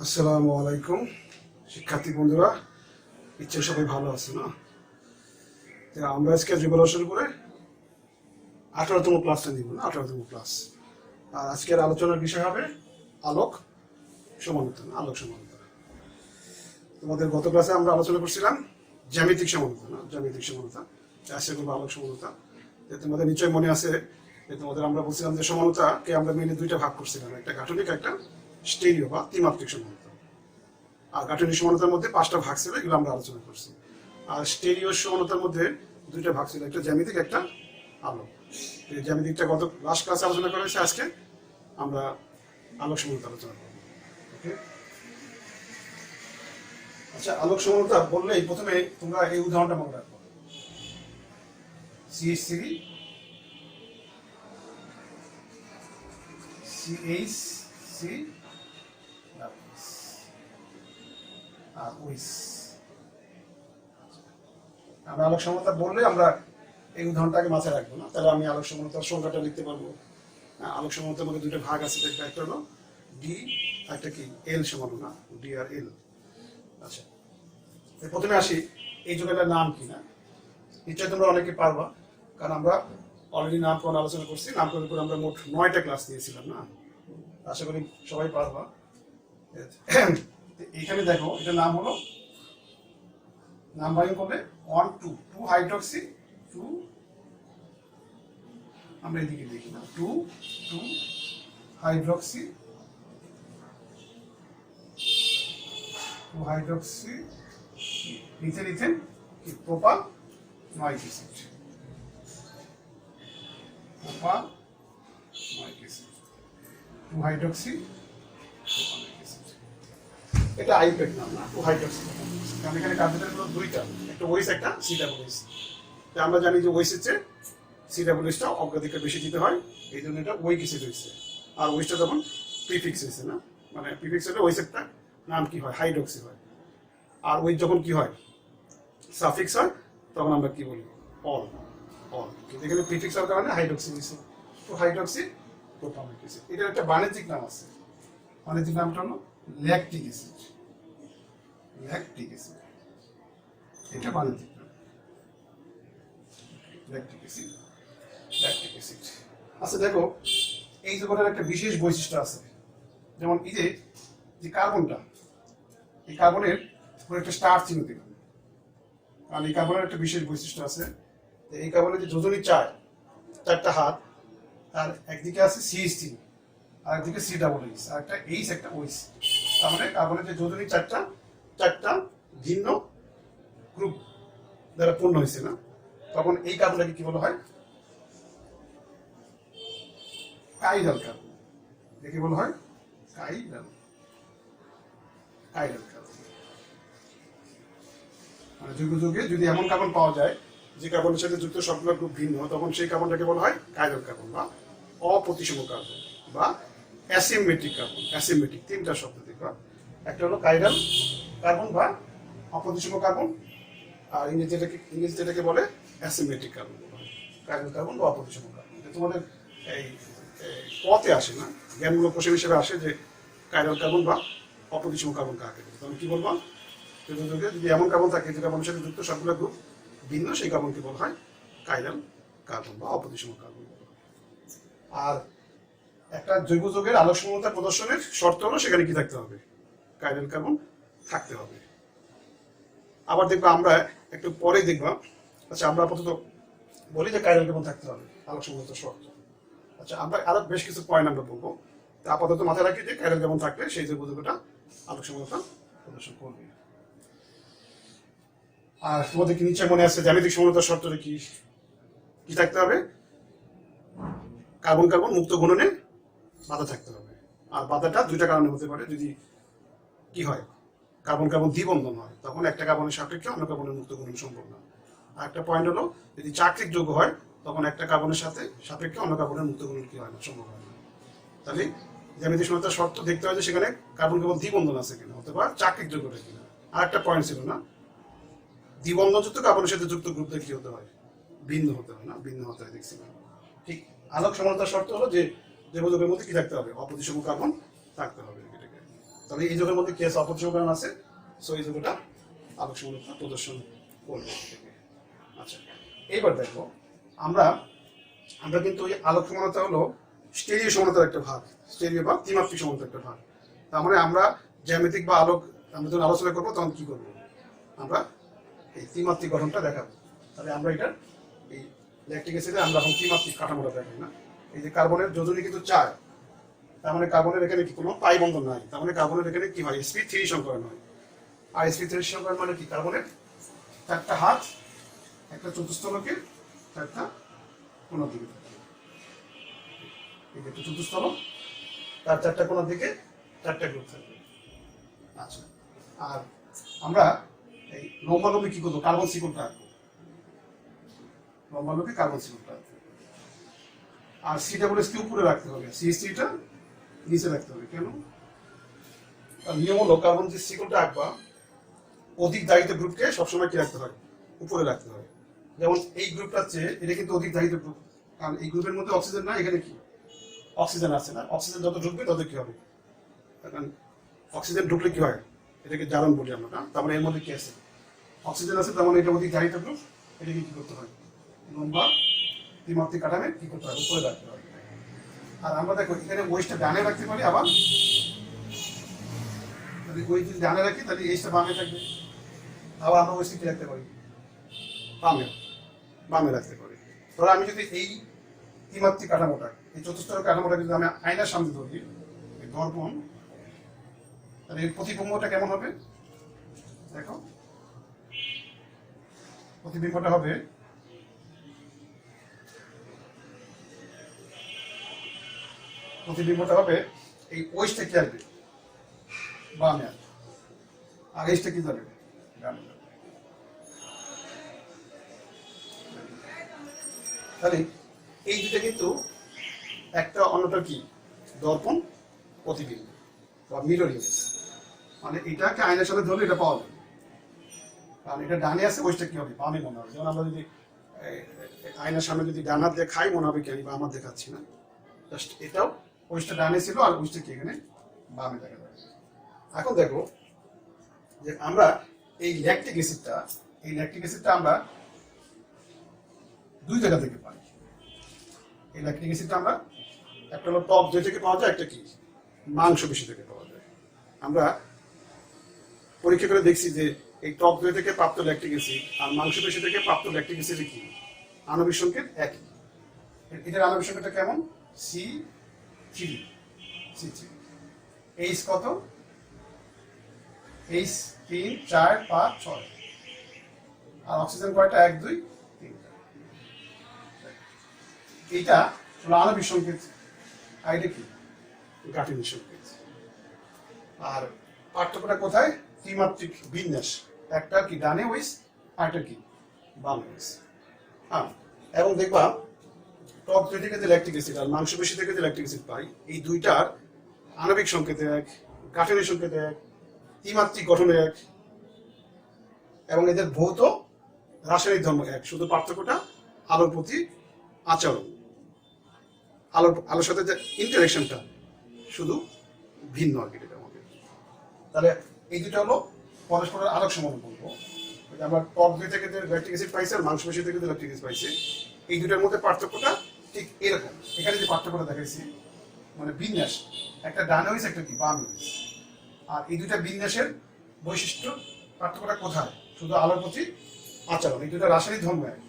আসসালামু আলাইকুম শিক্ষার্থী বন্ধুরা, ইচ্ছে সবাই ভালো আছে না? আমরা আজকে জীবন শুরু করে 18তম ক্লাসটা নিব না, 18তম ক্লাস। আর আজকের আলোচনার বিষয় হবে আলোক সমানতা। আলোক সমানতা তোমাদের গত ক্লাসে আমরা আলোচনা করছিলাম জ্যামিতিক সমানতা, না জ্যামিতিক সমানতা। আজকে করবো আলোক সমানতা। তোমাদের নিশ্চয়ই মনে আছে যে তোমাদের আমরা বলছিলাম যে সমানতাকে আমরা মেনে দুইটা ভাগ করছিলাম, একটা গাঠনিক, একটা স্টেরিও বা ত্রিমাত্রিক সমানতা। আর গাঠনিক সমানতার মধ্যে 5টা ভাগ ছিল, এগুলো আমরা আলোচনা করছি। আর স্টেরিও সমানতার মধ্যে 2টা ভাগ ছিল, একটা জ্যামিতিক, একটা আলোক। এই জ্যামিতিকটা গত লাস্ট ক্লাসে আলোচনা করা হয়েছে, আজকে আমরা আলোক সমানতা আলোচনা করব। ওকে, আচ্ছা, আলোক সমানতা বললেই প্রথমে তোমরা এই উদাহরণটা মনে রাখবো। CH3 CH3 আর OH। আমরা আলোক সমানতা বললে আমরা এই উদাহরণটাকে মাথায় রাখবো না, তাহলে আমি আলোক সমানতার সংখ্যাটা লিখতে পারবো। আলোক সমানতার মধ্যে 2টা ভাগ আছে, একটা হলো ডি, একটা কি এল সমান, না ডি আর এল। আচ্ছা, প্রথমে আসি এই যোগের নাম কি না। নিশ্চয়ই তোমরা অনেকে পারবা, কারণ আমরা অলরেডি নামকরণ আলোচনা করছি। নামকরণের উপর আমরা মোট 9টা ক্লাস নিয়েছিলাম না। আশা করি সবাই পারবা। এখানে দেখো, এটার নাম হলো, নাম্বারিং করলে 1 2 2 হাইড্রক্সি 2, আমরা এদিকে দেখি না, 2 2 hydroxy 2 hydroxy ethane ethane propanoic acid, propanoic acid 2 hydroxy propanoic acid. এটা আইপ্যাক নাম, না 2 হাইড্রক্সি। কারণ এখানে কার্বনের হলো 2টা, একটা ওএইচ, একটা সি ডাবল এইচ। আমরা জানি যে ওএইচ হচ্ছে সি ডাবল এইচটা অগ্রাধিকার বেশি দিতে হয়, এই জন্য এটা ওইক অ্যাসিড হয়েছে। আর ওএইচটা তখন প্রিফিক্স হয়েছে, না মানে প্রিফিক্স হলে ওএইচ একটা নাম কি হয়, হাইড্রক্সি হয়। আর ওই যখন কি হয়, সাফিক্স হয়, তখন আমরা কি বলি, অল। অল কিন্তু এখানে প্রিফিক্স হওয়ার কারণে হাইড্রক্সি হয়েছে, তো হাইড্রক্সি প্রোপানিক অ্যাসিড। এটার একটা বাণিজ্যিক নাম আছে, বাণিজ্যিক নামটা হলো ল্যাকটিক অ্যাসিড। ল্যাকটিক অ্যাসিড, এটা বাণিজ্যিক নাম, ল্যাকটিক অ্যাসিড। Lactic acid. আচ্ছা দেখো, এই যৌগটার একটা বিশেষ বৈশিষ্ট্য আছে। যেমন এই যে কার্বনটা, এই কার্বনের উপরে একটা স্টার চিহ্ন দিলাম, কারণ এই কার্বনের একটা বিশেষ বৈশিষ্ট্য আছে। এই কার্বনের যে যোজনী 4টা হাত, তার একদিকে আছে CH3, আর একদিকে সি ডাবল এইচ, আর একটা এইচ, একটা ওইচ। তার মানে কার্বনের যে যোজনী 4টা ভিন্ন গ্রুপ দ্বারা পূর্ণ হয়েছে, না তখন এই কার্বনটাকে কি বলা হয়, কাইরাল কার্বন। একে বলা হয় কাইরাল কার্বন। মানে যুগ যুগে যদি এমন কার্বন পাওয়া যায় যে কার্বনের সাথে যুক্ত সবগুলো গ্রুপ ভিন্ন, তখন সেই কার্বনটাকে বলা হয় কাইরাল কার্বন বা অপ্রতিসম কার্বন বা অ্যাসিমেট্রিক কার্বন। অ্যাসিমেট্রিক 3টা শব্দ দেখবা, একটা হলো কাইরাল কার্বন বা অপ্রতিসম কার্বন, আর ইংরেজিটাকে বলে অ্যাসিমেট্রিক কার্বন বলা হয়। কাইরাল কার্বন বা অপ্রতিসম কার্বন তোমাদের এই পথে আসে, না জ্ঞানমূলক প্রশ্ন হিসেবে আসে যে কাইরাল কার্বন বা অপ্রতিসম কার্বন কাকে বলে। তখন কি বলবো, যদি এমন কার্বন থাকে যেটা কার্বনের সাথে যুক্ত সবগুলো গ্রুপ ভিন্ন, সেই কার্বনকে বলা হয় কাইরাল কার্বন বা অপ্রতিসম কার্বন। আর একটা জৈব যৌগের আলোক সমানতা প্রদর্শনের শর্ত হলো সেখানে কি থাকতে হবে, কাইরাল কার্বন থাকতে হবে। আবার দেখবা, আমরা একটু পরে দেখবা। আচ্ছা, আমরা আপাতত বলি যে কাইরাল কার্বন থাকতে হবে, আলোক সমানতার শর্ত। আচ্ছা, আমরা আরো বেশ কিছু পয়েন্ট আমরা বলবো, আপাতত মাথায় রাখি যে কাইরাল কার্বন থাকলে সেই জৈব যৌগটা আলোক সমানতা প্রদর্শন করবে। আর তোমাদের কি নিশ্চয় মনে আছে জ্যামিতিক সমানতার শর্তটা কি কি থাকতে হবে, কার্বন কার্বন মুক্ত গুণনে বাধা থাকতে হবে। আর বাধাটা 2টা কারণে হতে পারে। যদি কি হয়, কার্বন কার্বন দ্বিবন্ধন হয়, তখন একটা কার্বনের সাপেক্ষে অন্য কার্বনের মুক্ত গুণন সম্ভব না। আর একটা পয়েন্ট হলো, যদি চাকরিক যৌগ হয়, তখন একটা কার্বনের সাপেক্ষে অন্য কার্বনের মুক্ত গুণন কি হয় না, সম্ভব হয় না। তাহলে জ্যামিতিক সমানতার শর্ত দেখতে হয় যে সেখানে কার্বন কার্বন দ্বিবন্ধন আছে কিনা, অথবা চাকরিক যৌগটা কিনা। আর একটা পয়েন্ট ছিল না, দ্বিবন্ধনযুক্ত কার্বনের সাথে যুক্ত গ্রুপটা কি হতে হয়, ভিন্ন হতে হয়, না ভিন্ন হতে হয় দেখছিলাম। ঠিক আলোক সমানতার শর্ত হলো যে জৈব যৌগের মধ্যে কি থাকতে হবে, অপ্রতিসম কার্বন থাকতে হবে। এটাকে তবে এই যৌগের মধ্যে কি আছে, অপরিসীমকরণ আছে, সো এই যৌগটা আলোক সমানতা প্রদর্শন করবে। আচ্ছা, এইবার দেখো আমরা কিন্তু এই আলোক সমানতা হলো স্টেরিও সমানতার একটা ভাগ, স্টেরিও বা ত্রিমাত্রিক সমানতার একটা ভাগ। তার মানে আমরা জ্যামিতিক বা আলোক আমরা যখন আলোচনা করবো তখন কি করবো, আমরা এই ত্রিমাত্রিক গঠনটা দেখাবো। তাহলে আমরা এটা এই ল্যাকটিক অ্যাসিডে আমরা এখন ত্রিমাত্রিক কাঠামোটা দেখাই না। এই যে কার্বনের যোজনী কিন্তু 4, তার মানে কার্বনের এখানে কি কোনো পাই বন্ধন নাই, তার মানে কার্বনের এখানে কি হয়, sp3 সংকরণ হয়। আর sp3 সংকরণ মানে কি, কার্বনের 4টা হাত, একটা চতুস্থলকের 4টা কোণার দিকে থাকে, এই যে চতুস্থলক তার 4টা কোণার দিকে 4টা গ্রুপ থাকবে। আচ্ছা, আর আমরা এই লম্বালম্বি কি করবো, কার্বন সিকলটা আঁকবো, লম্বালম্বি কার্বন সিকলটা আঁকবো। আর CWS কে উপরে রাখতে হবে, CH3টা নিচে রাখতে হবে। কেন? তার নিয়ম হলো কার্বন যে সিকলটা আঁকবা অধিক দায়িত্ব গ্রুপকে সবসময় কি রাখতে হয়, উপরে রাখতে হয়। যেমন এই গ্রুপটা হচ্ছে এটা কিন্তু অধিক দায়িত্ব গ্রুপ, কারণ এই গ্রুপের মধ্যে অক্সিজেন না, এখানে কি অক্সিজেন আছে না, অক্সিজেন যত ঢুকবে তত কি হবে, কারণ অক্সিজেন ঢুকলে কি হয়, এটাকে জারণ বলি আমরা না। তার মানে এর মধ্যে কি আছে, অক্সিজেন আছে, তার মানে এটা অধিক দায়িত্ব গ্রুপ, এটাকে কি করতে হয়, লম্বা ত্রিমাত্রিক কাঠামে কি করতে হয়, উপরে রাখতে হয়। আর আমরা দেখো এখানে ওয়েস্টটা ডানে রাখতে পারি, আবার যদি ওয়েস্ট যদি ডানে রাখি তাহলে এইটা বামে থাকবে, আবার আমরা ওয়েস্ট কি রাখতে পারি, বামে বামে রাখতে পারি। ধরো আমি যদি এই ত্রিমাত্রিক কাঠামোটা, এই চতুস্তর কাঠামোটা যদি আমি আয়নার সামনে ধরি, দর্পণ, তাহলে এর প্রতিবিম্বটা কেমন হবে, দেখো প্রতিবিম্বটা হবে এই ওয়েস্টটা কি আসবে, বামে আসবে, আর এইটা কি যাবে, ডানে যাবে। তাহলে এই দুটো কিন্তু একটা অন্যটা কি, দর্পণ প্রতিবিম্ব বা মিরর ইমেজ, মানে এটাকে আয়নার সাথে ধরলে এটা পাওয়া যাবে, কারণ এটা ডানে আছে, ওইটা কি হবে, বামে মনে হবে। যেমন আমরা যদি আয়নার সামনে যদি ডান হাত দিয়ে খাই মনে হবে কি আমি বাম হাত দেখাচ্ছি না, জাস্ট এটাও ওইটা ডানে ছিল আর ওইটা কি এখানে বামে দেখা যাবে। এখন দেখো যে আমরা এই ল্যাকটিক অ্যাসিডটা আমরা দুই জায়গা থেকে পাই। এই ল্যাকটিক অ্যাসিডটা আমরা একটা হলো টক দই থেকে পাওয়া যায়, একটা কি মাংসপেশি থেকে পাওয়া যায়। আমরা পরীক্ষা করে দেখছি যে এই টক দই থেকে প্রাপ্ত ল্যাকটিক অ্যাসিড আর মাংসপেশি থেকে প্রাপ্ত ল্যাকটিক অ্যাসিড কি আণবিক সংকেত একই। এটার আণবিক সংকেতটা কেমন, C3, H কত, H3 4 5 6, আর অক্সিজেন কয়টা, 1 2 3। এটা হলো আণবিক সংকেত, আর এটা কি গাঠনিক সংকেত। আর পার্থক্যটা কোথায়, ত্রিমাত্রিক বিন্যাস, একটা কি ডানে ওয়েস আর একটা কি বামে ওয়েস। হ্যাঁ, এবং দেখবা টক দই থেকে যে ল্যাকটিক অ্যাসিড আর মাংসপেশি থেকে যে ল্যাকটিক অ্যাসিড পাই, এই দুইটার আণবিক সংকেত এক, গাঠনিক সংকেত এক, ত্রিমাত্রিক গঠন এক, এবং এদের ভৌত রাসায়নিক ধর্ম এক। শুধু পার্থক্যটা আলোর প্রতি আচরণ, আলোর সাথে যে ইন্টারেকশনটা শুধু ভিন্ন আর কি এটার মধ্যে। তাহলে এই দুটো হলো পরস্পরের আলোক সমান বলবো। আমরা টক দই থেকে যে ল্যাকটিক অ্যাসিড পাইছি আর মাংসপেশি থেকে যে ল্যাকটিক অ্যাসিড পাইছি, এই দুটোর মধ্যে পার্থক্যটা ঠিক এরকম। এখানে যে পার্থক্যটা দেখাইছি মানে বিন্যাস, একটা ডানে হয়েছে একটা কি বামে হয়েছে। আর এই দুটা বিন্যাসের বৈশিষ্ট্য পার্থক্যটা কোথায়, শুধু আলোর প্রতি আচরণ। এই দুটা রাসায়নিক ধর্ম এক,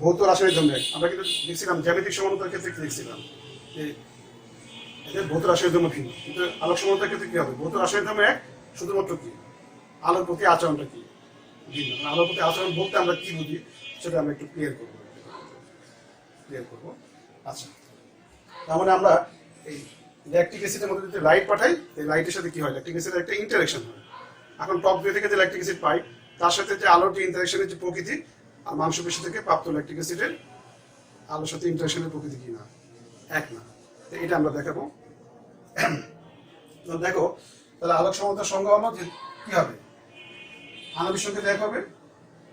ভৌত রাসায়নিক ধর্ম এক। আমরা কিন্তু দেখছিলাম জ্যামিতিক সমানতার ক্ষেত্রে কি দেখছিলাম যে এদের ভৌত রাসায়নিক ধর্ম ভিন্ন, কিন্তু আলোক সমানতার ক্ষেত্রে কি হবে, ভৌত রাসায়নিক ধর্ম এক, শুধুমাত্র কি আলোর প্রতি আচরণটা কি ভিন্ন। আলোর প্রতি আচরণ বলতে আমরা কি বুঝি সেটা আমরা একটু ক্লিয়ার করবো। আচ্ছা, তার মানে আমরা এই ল্যাকটিক অ্যাসিডের মধ্যে যদি লাইট পাঠাই, এই লাইটের সাথে কি হয়, ল্যাকটিক অ্যাসিডের একটা ইন্টারেকশন হয়। এখন টক দই থেকে যে ল্যাকটিক অ্যাসিড পাই তার সাথে যে আলোর যে ইন্টারেকশনের যে প্রকৃতি, আর মাংসপেশি থেকে প্রাপ্ত ল্যাকটিক অ্যাসিডের আলোর সাথে ইন্টারেকশনের প্রকৃতি কি না, এক না। এটা আমরা দেখাবো। দেখো তাহলে আলোক সমানতার সংজ্ঞা হলো যে কি হবে, আণবিক সংকেত এক হবে,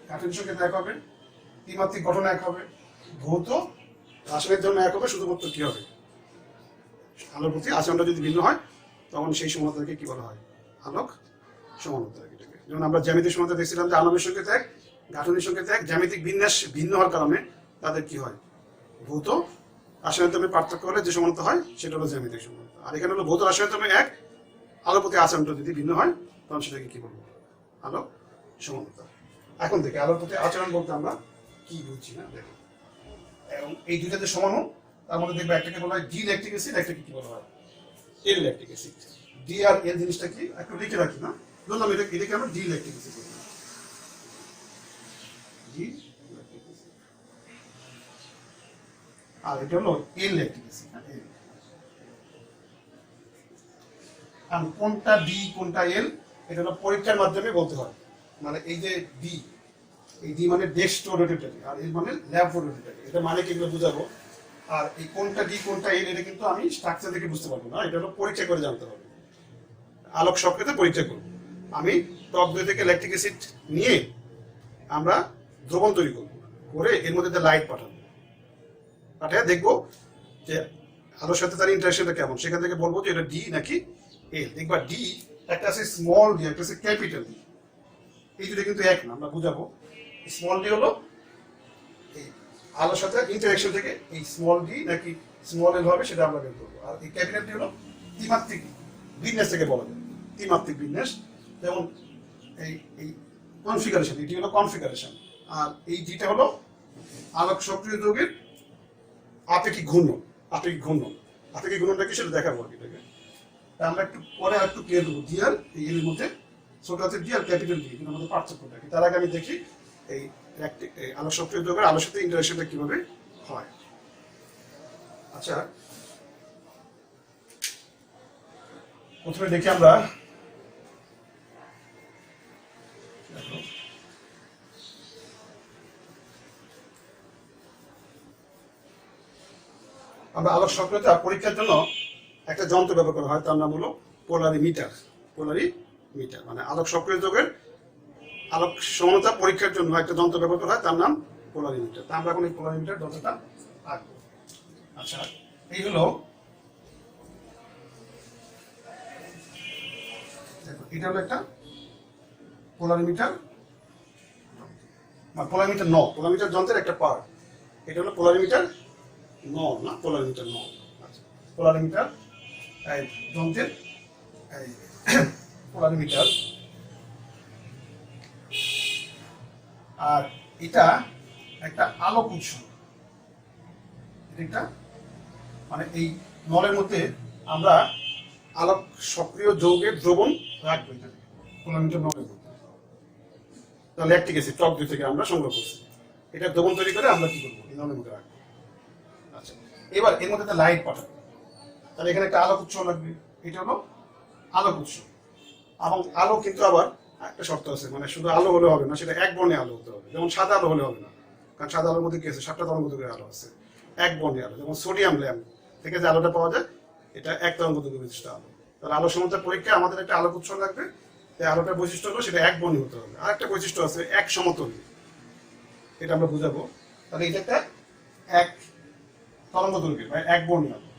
গাঠনিক সংকেত এক হবে, ত্রিমাত্রিক গঠন এক হবে, ভৌত রাসায়নিক ধর্ম এক হবে, শুধুমাত্র কি হবে আলোর প্রতি আচরণটা যদি ভিন্ন হয় তখন সেই সমানতাকে কি বলা হয়? আলোক সমানতা। যেমন আমরা জ্যামিতিক সমানতা দেখছিলাম যে আণবিক সংকেত এক, গাঠনিক সংকেত এক, জ্যামিতিক বিন্যাস ভিন্ন হওয়ার কারণে তাদের কি হয়? ভৌত রাসায়নিক পার্থক্য হলে যে সমানতা হয় সেটা হলো জ্যামিতিক সমানতা। আর এখানে হলো ভৌত রাসায়নিক এক, আলোর প্রতি আচরণটা যদি ভিন্ন হয় তখন সেটাকে কি বলবো? আলোক সমানতা। এখন দেখে আলোর প্রতি আচরণ বলতে আমরা কি বুঝছি না দেখো, এবং এই দুইটা যে সমান হোক তার মধ্যে দেখবে একটাকে বলা হয় ডি ল্যাকটিক অ্যাসিড, একটাকে কি বলা হয়? L lactic acid. ডি আর এল জিনিসটা কি একটু লিখে রাখি না, ধরলাম এটাকে আমরা ডি ল্যাকটিক অ্যাসিড বলি। D lactic acid. আর এটা হলো এল ল্যাকটিক অ্যাসিড। আর কোনটা ডি কোনটা এল এটা হলো পরীক্ষার মাধ্যমে বলতে হয়। মানে এই যে ডি, এই ডি মানে ডেক্সট্রোরোটেটরি আর এল মানে ল্যাবোরেটরি, এটা মানে কি এগুলো বুঝাবো। আর এই কোনটা ডি কোনটা এল এটা কিন্তু আমি স্ট্রাকচার দেখে বুঝতে পারবো না, এটা হলো পরীক্ষা করে জানতে হবে। আলোক সক্রিয়তা পরীক্ষা করব, আমি টক দই থেকে ল্যাকটিক অ্যাসিড নিয়ে আমরা দ্রবণ তৈরি করব, করে এর মধ্যে লাইট পাঠাবো, পাঠিয়ে দেখবো যে আলোর সাথে তার ইন্টারেকশনটা কেমন। সেখান থেকে বলবো যে এটা ডি নাকি এল। দেখবা ডি একটা আছে স্মল ডি, একটা আছে ক্যাপিটাল ডি, এই দুটো কিন্তু এক না, আমরা বুঝাবো। স্মল ডি হলো এই আলোর সাথে ইন্টারেকশন থেকে এই স্মল ডি নাকি স্মল এল হবে সেটা আমরা বের করবো। আর এই ক্যাপিটাল ডি হলো ত্রিমাত্রিক বিন্যাস থেকে বলা যায়, ত্রিমাত্রিক বিন্যাস। যেমন এই এই কনফিগারেশন, এটি হলো কনফিগারেশন। আর এই ডিটা হলো আলোক সক্রিয় যৌগের আপেক্ষিক ঘূর্ণন। আপেক্ষিক ঘূর্ণন, আপেক্ষিক ঘূর্ণনটা কি সেটা দেখাবো আর এটাকে আমরা একটু পরে একটু ক্লিয়ার করবো। ডি আর এর মধ্যে ছোট হাতের ডি আর ক্যাপিটাল ডি এর মধ্যে পার্থক্যটা কি, তার আগে আমি দেখি এই আলোক সক্রিয় যৌগের আলোর সাথে ইন্টারেকশনটা কিভাবে হয়। আচ্ছা, প্রথমে দেখি আমরা আলোক সক্রিয়তা পরীক্ষার জন্য একটা যন্ত্র ব্যবহার করা হয়, তার নাম হলো পোলারিমিটার। পোলারিমিটার মানে আলোক সক্রিয় যৌগের আলোক সমানতা পরীক্ষার জন্য একটা যন্ত্র ব্যবহার করা হয়, তার নাম পোলারিমিটার। তা আমরা এখন এই পোলারিমিটার যন্ত্রটা আঁকবো। আচ্ছা, এই হলো এটা হলো একটা পোলারিমিটার, পোলারিমিটার ন, পোলারিমিটার যন্ত্রের একটা পার্ট। এটা হলো পোলারিমিটার ন, না পোলারিমিটার ন। আচ্ছা, পোলারিমিটার যন্ত্রের পোলারিমিটার। আর এটা একটা আলোক উৎস, এটা মানে এই নলের মধ্যে আমরা আলোক সক্রিয় যৌগের দ্রবণ রাখবো, এটা পোলারিমিটার নলের মধ্যে ল্যাকটিক অ্যাসিড টক দই থেকে আমরা সংগ্রহ করছি, এটা দ্রবণ তৈরি করে আমরা কি করবো? এই নলের মধ্যে রাখবো। আচ্ছা, এবার এর মধ্যে একটা লাইট পাঠাবো, তাহলে এখানে একটা আলোক উৎস লাগবে, এটা হলো আলোক উৎস। এবং আলো কিন্তু আবার একটা শর্ত আছে, মানে শুধু আলো হলে হবে না, সেটা এক বর্ণে আলো হতে হবে। যেমন সাদা আলো হলে হবে না, কারণ সাদা আলোর মধ্যে কি আছে? 7টা তরঙ্গদৈর্ঘ্যের আলো আছে, এক বর্ণে আলো। যেমন সোডিয়াম ল্যাম্প থেকে যে আলোটা পাওয়া যায় এটা এক তরঙ্গদৈর্ঘ্য বিশিষ্ট আলো। তাহলে আলো সমানতার পরীক্ষায় আমাদের একটা আলোক উৎস লাগবে, এই আলোটার বৈশিষ্ট্য হলো সেটা এক বর্ণে হতে হবে। আর একটা বৈশিষ্ট্য আছে এক সমতলী, এটা আমরা বুঝাবো। তাহলে এটা একটা এক তরঙ্গদৈর্ঘ্যের বা এক বর্ণী আলো,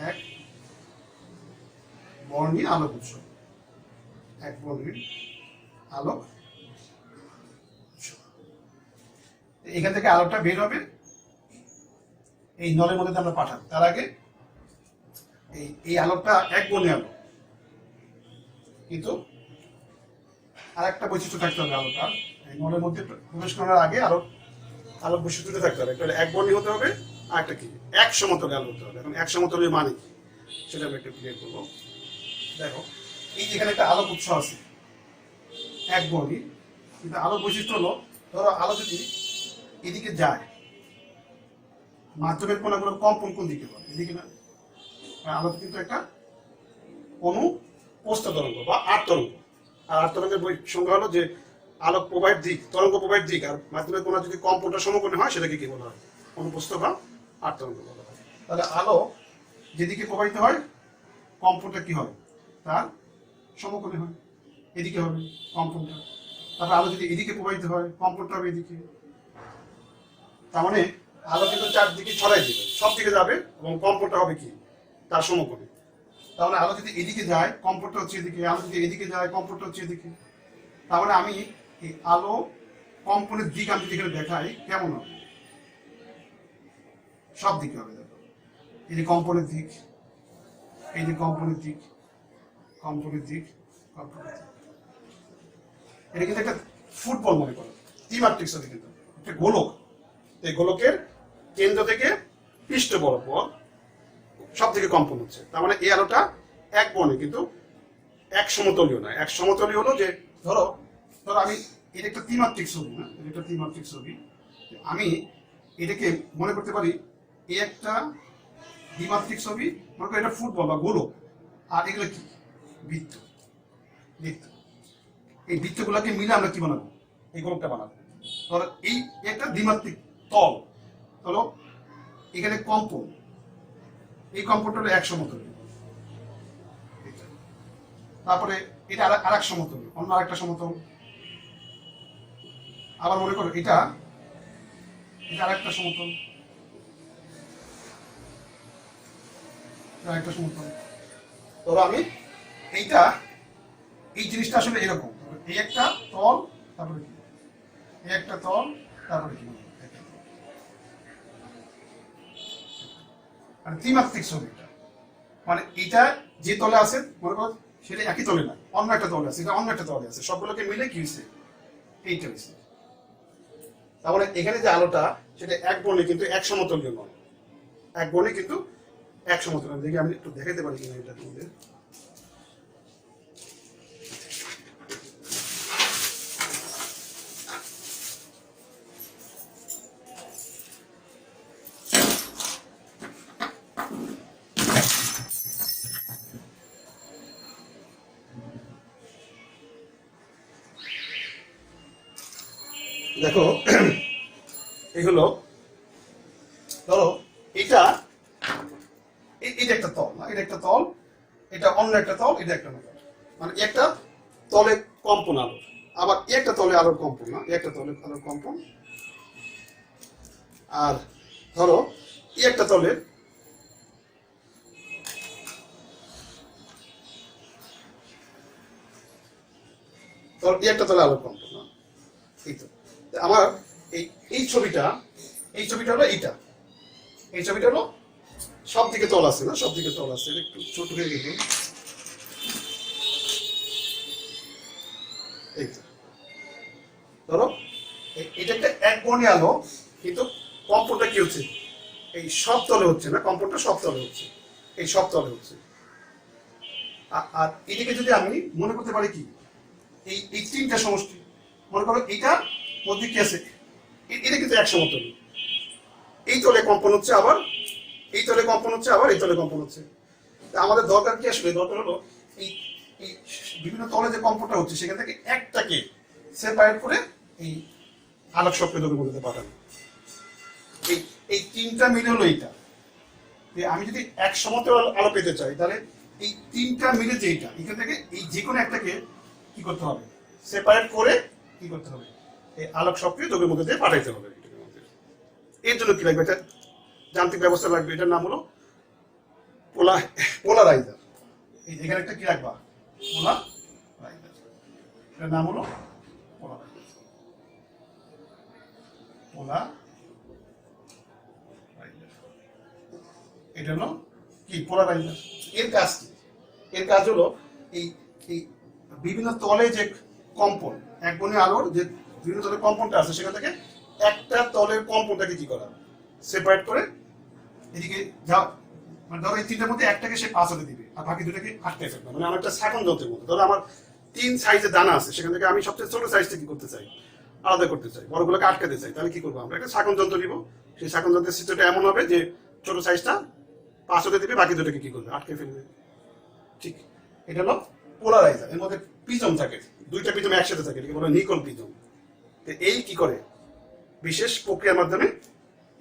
এক বর্ণী আলোক উৎস, এক বর্ণীর আলোক উৎস। এখান থেকে আলোকটা বের হবে, এই নলের মধ্যে আমরা পাঠাবো। তার আগে এই আলোকটা এক বর্ণী আলো, কিন্তু আর একটা বৈশিষ্ট্য থাকতে হবে আলোটা এই নলের মধ্যে প্রবেশ করার আগে আলোক বৈশিষ্ট্যটা থাকতে হবে। একটা এক বর্ণী হতে হবে, আর একটা কি এক সমতলে আলো হতে হবে। এখন এক সমতলের মানে কি সেটা আমি একটু ক্লিয়ার করবো। দেখো, এই যেখানে একটা আলোক উৎস আছে এক বর্ণী, কিন্তু আলোক বৈশিষ্ট্য হলো ধরো আলো যদি এদিকে যায়, মাধ্যমের কোণাগুলো কম্পন কোন দিকে হয়? এদিকে না, আলো কিন্তু একটা অনুপ্রস্থ তরঙ্গ বা আট তরঙ্গ। আর আট তরঙ্গের সংজ্ঞা হলো যে আলোক প্রবাহের দিক, তরঙ্গ প্রবাহের দিক আর মাধ্যমের কোণা যদি কম্পনটা সমকোণে হয় সেটাকে কি বলা হয়? অনুপ্রস্থ বা আট তরঙ্গ বলা হয়। তাহলে আলো যেদিকে প্রবাহিত হয় কম্পনটা কি হবে? তার সমকোণে হয়, এদিকে হবে কম্পনটা। তারপর আলো যদি এদিকে প্রবাহিত হয় কম্পনটা হবে এদিকে। তার মানে আলো কিন্তু চারদিকে ছড়াই দেবে, সব দিকে যাবে এবং কম্পনটা হবে কি? তার সমকোণে। তাহলে আলো যদি এদিকে যায় কম্পনটা হচ্ছে এদিকে, আলো যদি এদিকে যায় কম্পনটা হচ্ছে এদিকে। তাহলে আমি এই আলো কম্পনের দিক আমি যদি এখানে দেখাই কেমন হবে, সব দিকে হবে। দেখো এই যে কম্পনের দিক, এই যে কম্পনের দিক, কম্পনের দিক, কম্পনের দিক। এটা কিন্তু একটা ফুটবল মনে করো, ত্রিমাত্রিক ছবি, কিন্তু একটা গোলক। এই গোলকের কেন্দ্র থেকে পৃষ্ঠ বরাবর সব থেকে কম্পন হচ্ছে। তার মানে এই আলোটা এক বর্ণে কিন্তু এক সমতলীয় নয়। এক সমতলীয় হলো যে ধরো ধরো আমি এটা একটা ত্রিমাত্রিক ছবি, না এটা একটা ত্রিমাত্রিক ছবি, আমি এটাকে মনে করতে পারি এই একটা দ্বিমাত্রিক ছবি, মনে করি এটা ফুটবল বা গোলক, আর এগুলো কি বৃত্ত। বৃত্ত, এই বৃত্তগুলোকে মিলে আমরা কি বানাবো, এই গোলকটা বানাবো। ধরো এই একটা দ্বিমাত্রিক তল, হলো এখানে কম্পন, এই কম্পনটা হলো এক সমতলীয়। তারপরে এটা আর এক সমতল, অন্য আরেকটা সমতল। আবার মনে করো এটা আরেকটা সমতল, আরেকটা সমতল। ধরো আমি এইটা, এই জিনিসটা আসলে এরকম, এই একটা তল, তারপরে কি, এই একটা তল, তারপরে কি, মানে ত্রিমাত্রিক ছবিটা। মানে এটা যে তলে আছে মনে করো সেটা একই তলে না, অন্য একটা তলে আছে, এটা অন্য একটা তলে আছে, সবগুলোকে মিলে কি হয়েছে, এইটা হয়েছে। তারপরে এখানে যে আলোটা সেটা এক বর্ণে কিন্তু এক সমতলীয় নয়, এক বর্ণে কিন্তু এক সমতলীয়। দেখি আমি একটু দেখাতে পারি কিনা এটা তোমাদের। দেখো এই হলো, ধরো এটা এটা একটা তল, না এটা একটা তল, এটা অন্য একটা তল, এটা একটা তল, মানে একটা তলে কম্পন আলো, আবার একটা তলে আলোর কম্পন, না একটা তলে আলোর কম্পন। আর ধরো একটা তলে একটা তলে আলোর কম্পন, না এই তো আমার এই ছবিটা, এই ছবিটা হলো এইটা, এই ছবিটা হলো সব দিকে তল আছে, না সব দিকে তল আছে, একটু ছোট হয়ে গেল। এই তো ধরো এটা একটা এক বর্ণীয় আলো, কিন্তু কম্পনটা কি হচ্ছে, এই সব তলে হচ্ছে না, কম্পনটা সব তলে হচ্ছে, এই সব তলে হচ্ছে। আর এদিকে যদি আমি মনে করতে পারি কি, এই তিনটা সমষ্টি, মনে করো এইটার মধ্যে কি আছে, এটা কিন্তু এক সমতল, এই তলে কম্পন হচ্ছে, আবার এই তলে কম্পন হচ্ছে, আবার এই তলে কম্পন হচ্ছে। আমাদের দরকার কি, আসলে দরকার হলো এই বিভিন্ন তলে যে কম্পনটা হচ্ছে সেখান থেকে একটাকে সেপারেট করে এই আলোক সক্রিয় মধ্যে পাঠানো। এই তিনটা মিলে হলো এইটা। আমি যদি এক সমতল আলো পেতে চাই তাহলে এই তিনটা মিলে যে এইটা, এখান থেকে এই যে কোনো একটাকে কি করতে হবে, সেপারেট করে কি করতে হবে, এই আলোক সক্রিয় দ্রব্যের মধ্যে দিয়ে পাঠাইতে হবে। এর জন্য কি লাগবে, একটা যান্ত্রিক ব্যবস্থা লাগবে, এটার নাম হলো পোলারাইজার। এখানে একটা কি রাখবা, পোলারাইজার, এটার নাম হলো পোলারাইজার। এটা হলো কি পোলারাইজার। এর কাজ কি, এর কাজ হলো এই বিভিন্ন তলে যে কম্পন, এক বর্ণীয় আলোর যে বিভিন্ন তলের কম্পনটা আছে সেখান থেকে একটা তলের কম্পনটাকে কি করা, সেপারেট করে এদিকে যাও, মানে ধরো এই তিনটার মধ্যে একটাকে সে পাস হতে দিবে আর বাকি দুটাকে আটকে ফেলবে। মানে আমার একটা শাকন যন্ত্রের মধ্যে, ধরো আমার 3 সাইজের দানা আছে, সেখান থেকে আমি সবচেয়ে ছোট সাইজটা কি করতে চাই, আলাদা করতে চাই, বড়গুলোকে আটকাতে চাই। তাহলে কি করবো, আমরা একটা শাকন যন্ত্র নিব, সেই শাকন যন্ত্রের চিত্রটা এমন হবে যে ছোট সাইজটা পাস হতে দিবে, বাকি দুটাকে কি করবে, আটকে ফেলবে। ঠিক, এটা হলো পোলারাইজার। এর মধ্যে প্রিজম থাকে, দুইটা প্রিজম একসাথে থাকে, এটাকে বলে নিকল প্রিজম। এই কি করে, বিশেষ প্রক্রিয়ার মাধ্যমে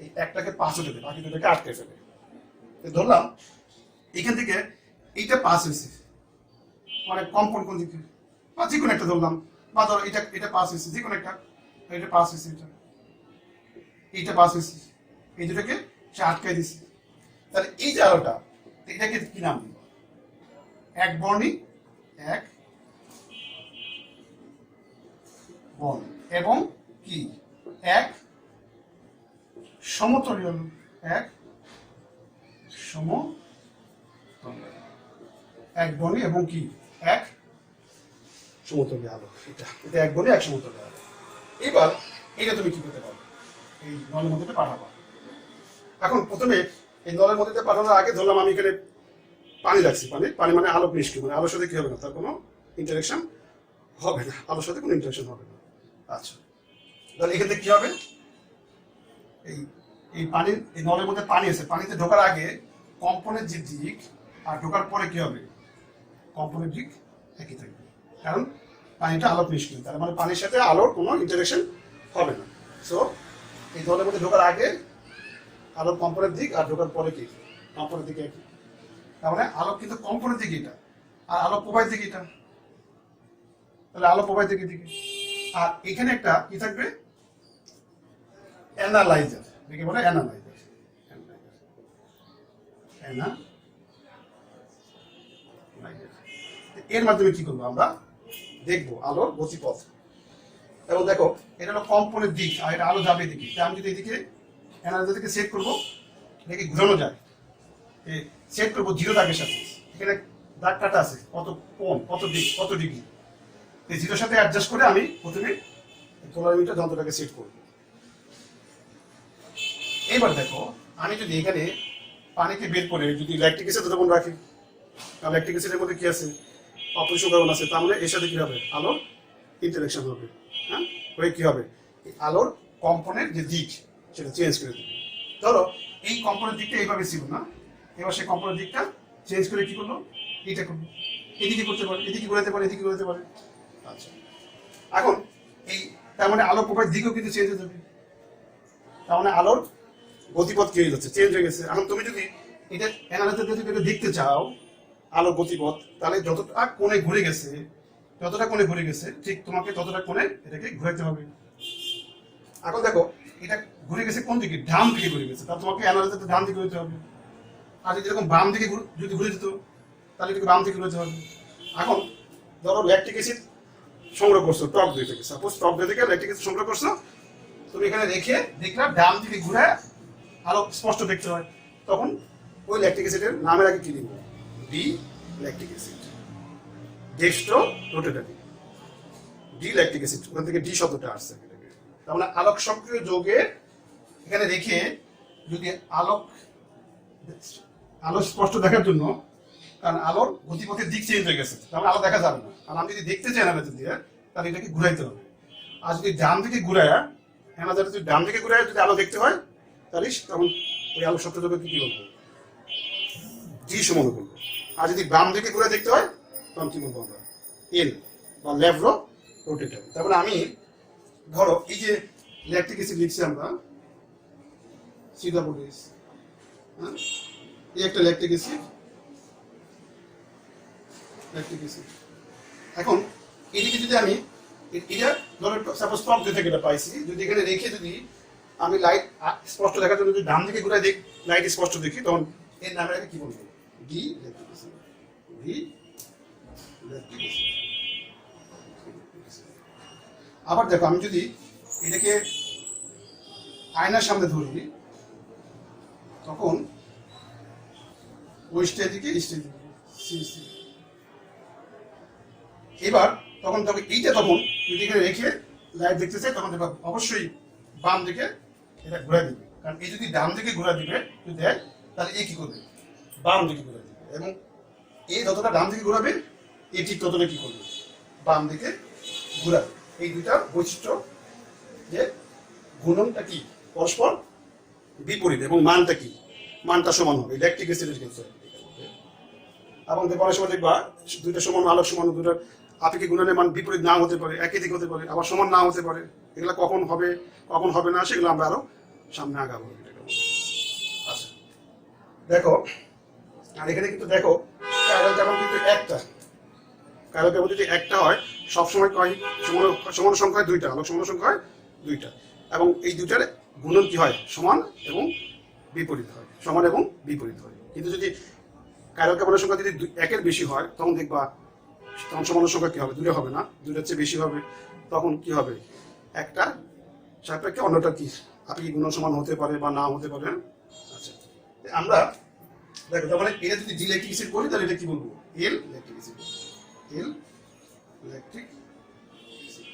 এই একটাকে পাস হতে দেবে, বাকি দুটাকে আটকে ফেলে। ধরলাম এখান থেকে এইটা পাস হয়েছে, মানে কম্পন কোন দিকে, বা যে কোনো একটা ধরলাম, বা ধরো এটা পাস হয়েছে, যে কোনো একটা, এটা পাস হয়েছে, এইটা পাস হয়েছে, এই দুটাকে সে আটকাই দিছে। তাহলে এই যে আলোটা, এটাকে কি নাম দিব, এক বর্ণী এক বর্ণ এবং কি এক সমতলীয় এক সমতলীয় এক বর্ণী এবং কি এক সমতলীয় আলো। এটা এক বর্ণী এক সমতলীয় আলো। এবার এটা তুমি কি করতে পারো, এই নলের মধ্যে পাঠাবো। এখন প্রথমে এই নলের মধ্যে পাঠানোর আগে ধরলাম আমি এখানে পানি রাখছি, পানি মানে আলোক নিষ্ক্রিয়, মানে আলোর সাথে কি হবে না, তার কোনো ইন্টারেকশন হবে না, আলোর সাথে কোনো ইন্টারেকশন হবে না। আচ্ছা, তাহলে এখান থেকে কি হবে, এই পানির এই নলের মধ্যে পানি আছে, পানিতে ঢোকার আগে কম্পনের যে দিক আর ঢোকার পরে কি হবে, কম্পনের দিক একই থাকবে, কারণ পানিটা আলোক নিষ্ক্রিয়, তার মানে পানির সাথে আলোর কোনো ইন্টারেকশন হবে না। সো এই নলের মধ্যে ঢোকার আগে আলোর কম্পনের দিক আর ঢোকার পরে কি কম্পনের দিকে একই, তার মানে আলোক কিন্তু কম্পনের দিকে এটা, আর আলো প্রবাহের দিকে এটা, তাহলে আলো প্রবাহের দিকে দিকে। আর এখানে একটা কি থাকবে, অ্যানালাইজার, দেখে বলে অ্যানালাইজার, এর মাধ্যমে কি করবো আমরা দেখবো আলোর গতিপথ। এবং দেখো এটা হলো কম্পনের দিক আর এটা আলো যাবে এদিকে, আমি যদি এদিকে অ্যানালাইজার থেকে সেট করবো, এটাকে ঘুরানো যায়, সেট করবো 0 দাগের সাথে, এখানে দাগ কাটা আছে কত কোণ কত দিক কত ডিগ্রি, এই 0 সাথে অ্যাডজাস্ট করে আমি প্রথমে পোলারিমিটার যন্ত্রটাকে সেট করব। এবার দেখো আমি যদি এখানে পানিকে বের করে যদি ল্যাকটিক অ্যাসিড যখন রাখি, তাহলে ল্যাকটিক অ্যাসিডের মধ্যে কি আছে, অপরিষ্কার কার্বন আছে, তার মানে এর সাথে কি হবে, আলোর ইন্টারেকশন হবে, হ্যাঁ, হয়ে কি হবে, আলোর কম্পনের যে দিক সেটা চেঞ্জ করে দেবে। ধরো এই কম্পনের দিকটা এইভাবে ছিল না, এবার সেই কম্পনের দিকটা চেঞ্জ করে কি করলো, এইটা করলো, এদিকে করতে পারে, এদিকে ঘোরাতে পারে, এদিকে ঘোরাতে পারে। আচ্ছা, এখন এই তার মানে আলোর প্রবাহের দিকও কিন্তু চেঞ্জ হয়ে যাবে, তার মানে আলোর গতিপথ কি হয়ে যাচ্ছে, চেঞ্জ হয়ে গেছে। এখন তুমি যদি এটা অ্যানালাইজার দিয়ে যদি দেখতে চাও আলোর গতিপথ, তাহলে যতটা কোণে ঘুরে গেছে ঠিক তোমাকে ততটা কোণে এটাকে ঘুরাতে হবে। এখন দেখো এটা ঘুরে গেছে কোন দিকে, ডান দিকে ঘুরে গেছে, তাহলে তোমাকে অ্যানালাইজারটা ডান দিকে ঘুরতে হবে। আর যদি এরকম বাম দিকে যদি ঘুরে যেত তাহলে এটাকে বাম দিকে ঘুরতে হবে। এখন ধরো ল্যাকটিক অ্যাসিড সংগ্রহ করছো টক দই থেকে, সাপোজ টক দই থেকে ল্যাকটিক অ্যাসিড সংগ্রহ করছো, তুমি এখানে রেখে দেখলাম ডান দিকে ঘুরে আলো স্পষ্ট দেখতে হয়, তখন ওই ল্যাকটিক অ্যাসিডের নামের আগে কি দিব, D lactic acid, dextro rotatory, D lactic acid, ওখান থেকে ডি শব্দটা আসছে। তার মানে আলোক সক্রিয় যৌগে এখানে রেখে যদি আলো স্পষ্ট দেখার জন্য, কারণ আলোর গতিপথের দিক চেঞ্জ হয়ে গেছে, তার মানে আলো দেখা যাবে না, আর আমি যদি দেখতে চাই অ্যানালাইজার দিয়ে তাহলে এটাকে ঘুরাইতে হবে। আর যদি ডান দিকে ঘুরায় অ্যানালাইজার যদি ডান দিকে ঘুরায় যদি আলো দেখতে হয়, তাহলে তখন ওই আলো সক্রিয় যৌগকে কি বলবো, ডি সমান বলবো। আর যদি বাম দিকে ঘুরে দেখতে হয় তখন কি বলবো আমরা, এল বা ল্যাভ্রো রোটেটর। তারপরে আমি ধরো এই যে ল্যাকটিক অ্যাসিড লিখছি আমরা COOH, হ্যাঁ, এই একটা ল্যাকটিক অ্যাসিড, এখন এদিকে যদি আমি এটা ধরো সাপোজ টক দই থেকে এটা পাইছি, যদি এখানে রেখে যদি আমি লাইট স্পষ্ট দেখার জন্য যদি ডান দিকে ঘুরে দেখি, লাইট স্পষ্ট দেখি, তখন এর নামের আগে কি বলবো, D lactic acid, D lactic acid. আবার দেখো আমি যদি এটাকে আয়নার সামনে ধরি, তখন ওয়েস্টের দিকে ইস্টের দিকে, এবার তখন এইটা তখন যদি এখানে রেখে লাইট দেখতে চাই, তখন দেখো অবশ্যই বাম দিকে এটা ঘুরে দিবে, কারণ এই যদি ডান দিকে ঘুরে দিবে যদি দেয়, তাহলে এই কি করবে, বাম দিকে ঘুরে দিবে, এবং এই যতটা ডান দিকে ঘুরাবে এই ঠিক ততটা কি করবে, বাম দিকে ঘুরাবে। এই দুইটা বৈশিষ্ট্য, যে গুণনটা কি পরস্পর বিপরীত এবং মানটা কি, মানটা সমান হবে ল্যাকটিক অ্যাসিডের ক্ষেত্রে। এবং অনেক সময় দেখবা দুইটা সমান আলোক সমান, দুটো আপেক্ষিক গুণনের মান বিপরীত না হতে পারে, একই দিক হতে পারে, আবার সমান না হতে পারে। এগুলো কখন হবে কখন হবে না সেগুলো আমরা আরো সামনে আগাবো। আচ্ছা দেখো, আর এখানে কিন্তু দেখো কাইরাল কেবল কিন্তু একটা, কাইরাল কেবল যদি একটা হয় সবসময় কয় সমান সংখ্যা হয় দুইটা, আলোক সমান সংখ্যা হয় দুইটা, এবং এই দুইটার গুণন কি হয়, সমান এবং বিপরীত হয়, সমান এবং বিপরীত হয়। কিন্তু যদি কার্বন কার্বনের সংখ্যা যদি একের বেশি হয় তখন দেখবা তখন সমাণুর সংখ্যা কি হবে, দুটো হবে না, দুটোর চেয়ে বেশি হবে। তখন কি হবে, একটা সাপেক্ষে অন্যটা কি আপেক্ষিক গুণন সমান হতে পারে বা না হতে পারে। আচ্ছা, আমরা দেখো তার মানে এটা যদি ইলেকট্রিক অ্যাসিড বলি তাহলে এটা কি বলবো, এল ইলেকট্রিক অ্যাসিড, এল ইলেকট্রিক অ্যাসিড।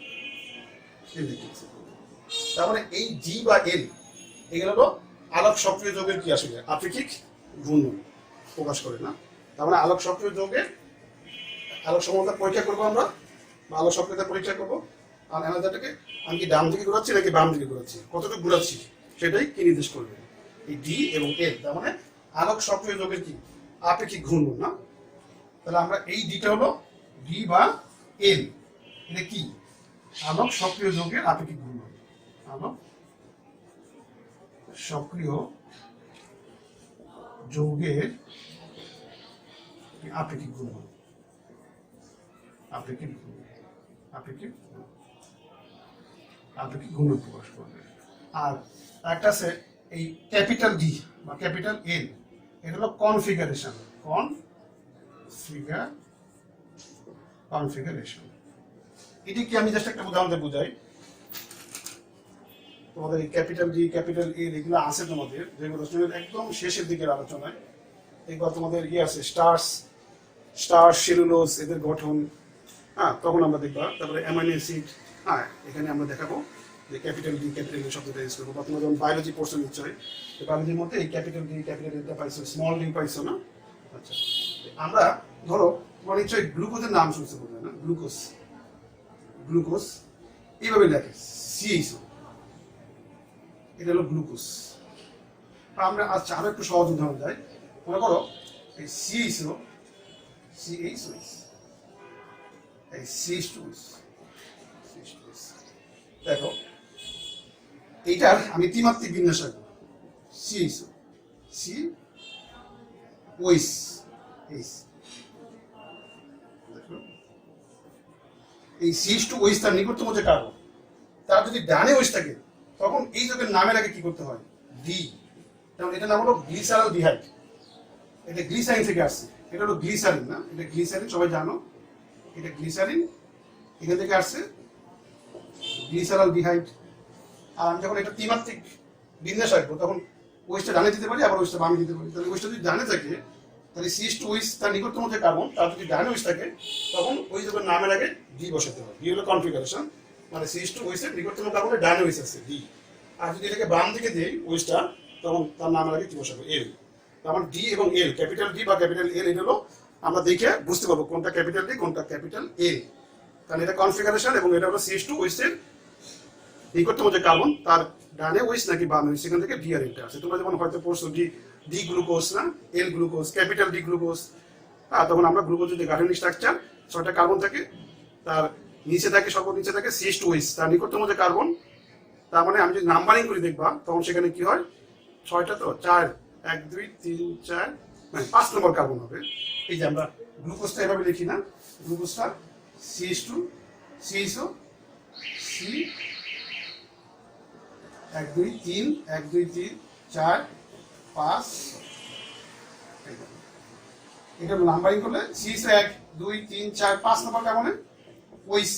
তার মানে এই জি বা এল এগুলো হলো আলোক সক্রিয় যৌগের কি আসলে আপেক্ষিক ঘূর্ণন প্রকাশ করে না। তার মানে আলোক সক্রিয় যৌগের আলোক সমানতা পরীক্ষা করবো আমরা, বা আলোক সক্রিয়তা পরীক্ষা করবো। আর এনার্জিটাকে আমি কি ডান দিকে ঘোরাচ্ছি নাকি বাম দিকে ঘোরাচ্ছি, কতটুকু ঘোরাচ্ছি সেটাই কি নির্দেশ করবে, এই ডি এবং এল। তার মানে আলোক সক্রিয় যৌগের কি আপেক্ষিক ঘূর্ণন না। তাহলে আমরা এই ডিটা হলো ডি বা এল, এটা কি আলোক সক্রিয় যৌগের আপেক্ষিক ঘূর্ণন, আলোক সক্রিয় যৌগের আপেক্ষিক ঘূর্ণন, আপেক্ষিক আপেক্ষিক আপেক্ষিক ঘূর্ণন প্রকাশ করবে। আর একটা আছে এই ক্যাপিটাল ডি বা ক্যাপিটাল এল, এটা হলো কনফিগারেশন, কনফিগারেশন। এটি কি আমি জাস্ট একটা উদাহরণ দিয়ে বুঝাই। তোমাদের এই ক্যাপিটাল ডি ক্যাপিটাল এল এগুলো আছে তোমাদের যেগুলো একদম শেষের দিকের আলোচনায়। এবার তোমাদের ইয়ে আছে স্টার সেলুলোজ এদের গঠন, হ্যাঁ তখন আমরা দেখবা। তারপরে অ্যামাইনো অ্যাসিড, হ্যাঁ এখানে আমরা দেখাবো যে ক্যাপিটাল ডি ক্যাপিটাল এল শব্দটা ইউজ করবো। বা তোমরা যখন বায়োলজি পড়ছো নিশ্চয়ই, বায়োলজির মধ্যে এই ক্যাপিটাল ডি ক্যাপিটাল এলটা পাইছো, স্মল ডি পাইছো না। আচ্ছা, আমরা ধরো তোমার নিশ্চয়ই গ্লুকোজের নাম শুনছো বোধহয় না, গ্লুকোজ, গ্লুকোজ এইভাবে লেখে সিএইচও, এটা হলো গ্লুকোজ। আমরা আচ্ছা আরো একটু সহজ উদাহরণ দেয়। মনে করো এই সিএইচও, এই সিএইচ2, দেখো এইটার আমি ত্রিমাত্রিক বিন্যাস রাখবো, সিএইচও, সি ওইস এইচ। এই সিএইচ2 তার নিকটতম যে কার্বন, তার যদি ডানে ওইস থাকে তখন এই যৌগের নামের আগে কি করতে হয়, ডি। যেমন এটার নাম হলো গ্লিসারলডিহাইড, এটা গ্লিসারিন থেকে আসছে, এটা হলো গ্লিসারিন না, এটা গ্লিসারিন সবাই জানো, এটা গ্লিসারিন এখান থেকে আসছে, গ্লিসারলডিহাইড। আর আমি যখন এটা ত্রিমাত্রিক বিন্যাস রাখবো তখন ওইসটা ডানে দিতে পারি, আবার ওইসটা বামে দিতে পারি। তাহলে ওইসটা যদি ডানে থাকে তাহলে সিএইচ2 তার নিকটতম যে কার্বন, তার যদি ডানে ওইস থাকে তখন ওই যৌগের নামের আগে ডি বসাতে হয়। ডি হলো কনফিগারেশন, মানে সিএইচ2 এর নিকটতম কার্বনের ডানে ওইস আছে ডি। আর যদি এটাকে বাম দিকে দেই ওইসটা, তখন তার নামের আগে কি বসাবো, এল। তার মানে ডি এবং এল, ক্যাপিটাল ডি বা ক্যাপিটাল এল, এটা হলো আমরা দেখে বুঝতে পারবো কোনটা ক্যাপিটাল ডি কোনটা ক্যাপিটাল এল। কারণ এটা কনফিগারেশন এবং এটা হলো সিএইচ2 এর নিকটতম যে কার্বন, তার ডানে ওইস নাকি বামে ওইস, সেখান থেকে ডি আর এলটা আছে। তোমরা যেমন হয়তো পড়ছো ডি গ্লুকোজ না, এল গ্লুকোজ, ক্যাপিটাল ডি গ্লুকোজ। তখন আমরা গ্লুকোজের যে গাঠনিক স্ট্রাকচার, 6টা কার্বন থাকে, তার নিচে থাকে সর্বনিচে থাকে সিএইচ2 তার নিকটতম যে কার্বন। তার মানে আমি যদি নাম্বারিং করে দেখবা তখন সেখানে কি হয়, 6টা তো 4, 1 2 3 4, মানে 5 নম্বর কার্বন হবে। এই যে আমরা গ্লুকোজটা এভাবে লিখি না, গ্লুকোজটা সিএইচ2 সিএইচও সি 1 2 3 1 2 3 4 5, এটা নাম্বারিং করলে সিএইচ 1 2 3 4 5 নম্বর কার্বনে ওইস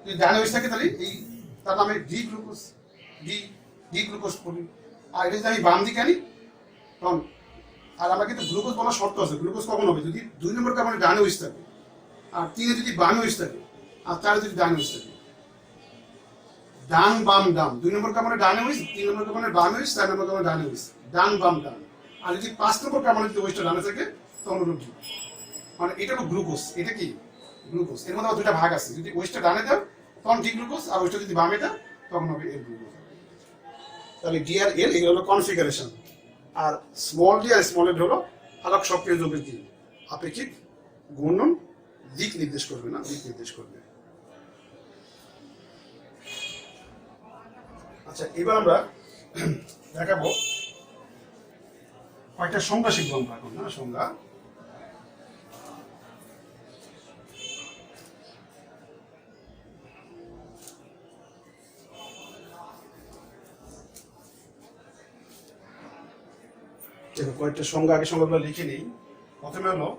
যদি ডানে ওইস থাকে তাহলে এই তার নামে ডি গ্লুকোজ, ডি গ্লুকোজ বলি। আর এটা যদি আমি বাম দিকে আনি তখন, আর আমরা কিন্তু গ্লুকোজ বলার শর্ত আছে, গ্লুকোজ কখন হবে, যদি 2 নম্বর কার্বনে ডানে ওইস থাকে, আর 3 যদি বামে ওইস থাকে, আর 4 যদি ডানে ওইস থাকে। ডান বাম ডান, 2 নম্বর কার্বনে ডানে ওইস, 3 নম্বর কার্বনে বামে ওইস, 4 নম্বর কার্বনে ডানে ওইস, ডান বাম ডান। আর যদি 5 নম্বর কার্বনে যদি ওইসটা ডানে থাকে তখন হলো ডি। মানে এটা হলো গ্লুকোজ, এটা কি গ্লুকোজ। এর মধ্যে আবার 2টা ভাগ আছে, যদি ওইসটা ডানে দাও তখন ডি গ্লুকোজ, আর ওইসটা যদি বামে দাও তখন হবে এল গ্লুকোজ। তাহলে ডি আর এল এগুলো হলো কনফিগারেশন। আর স্মল ডি আর স্মল এল হলো আলোক সক্রিয় যৌগের কি আপেক্ষিক ঘূর্ণন, দিক নির্দেশ করবে না, দিক নির্দেশ করবে। আচ্ছা, এবার আমরা দেখাবো কয়েকটা সংজ্ঞা শিখবো আমরা এখন না, সংজ্ঞা। কয়েকটা সংজ্ঞা, আগে সংজ্ঞাগুলো লিখে নিই। প্রথমে হলো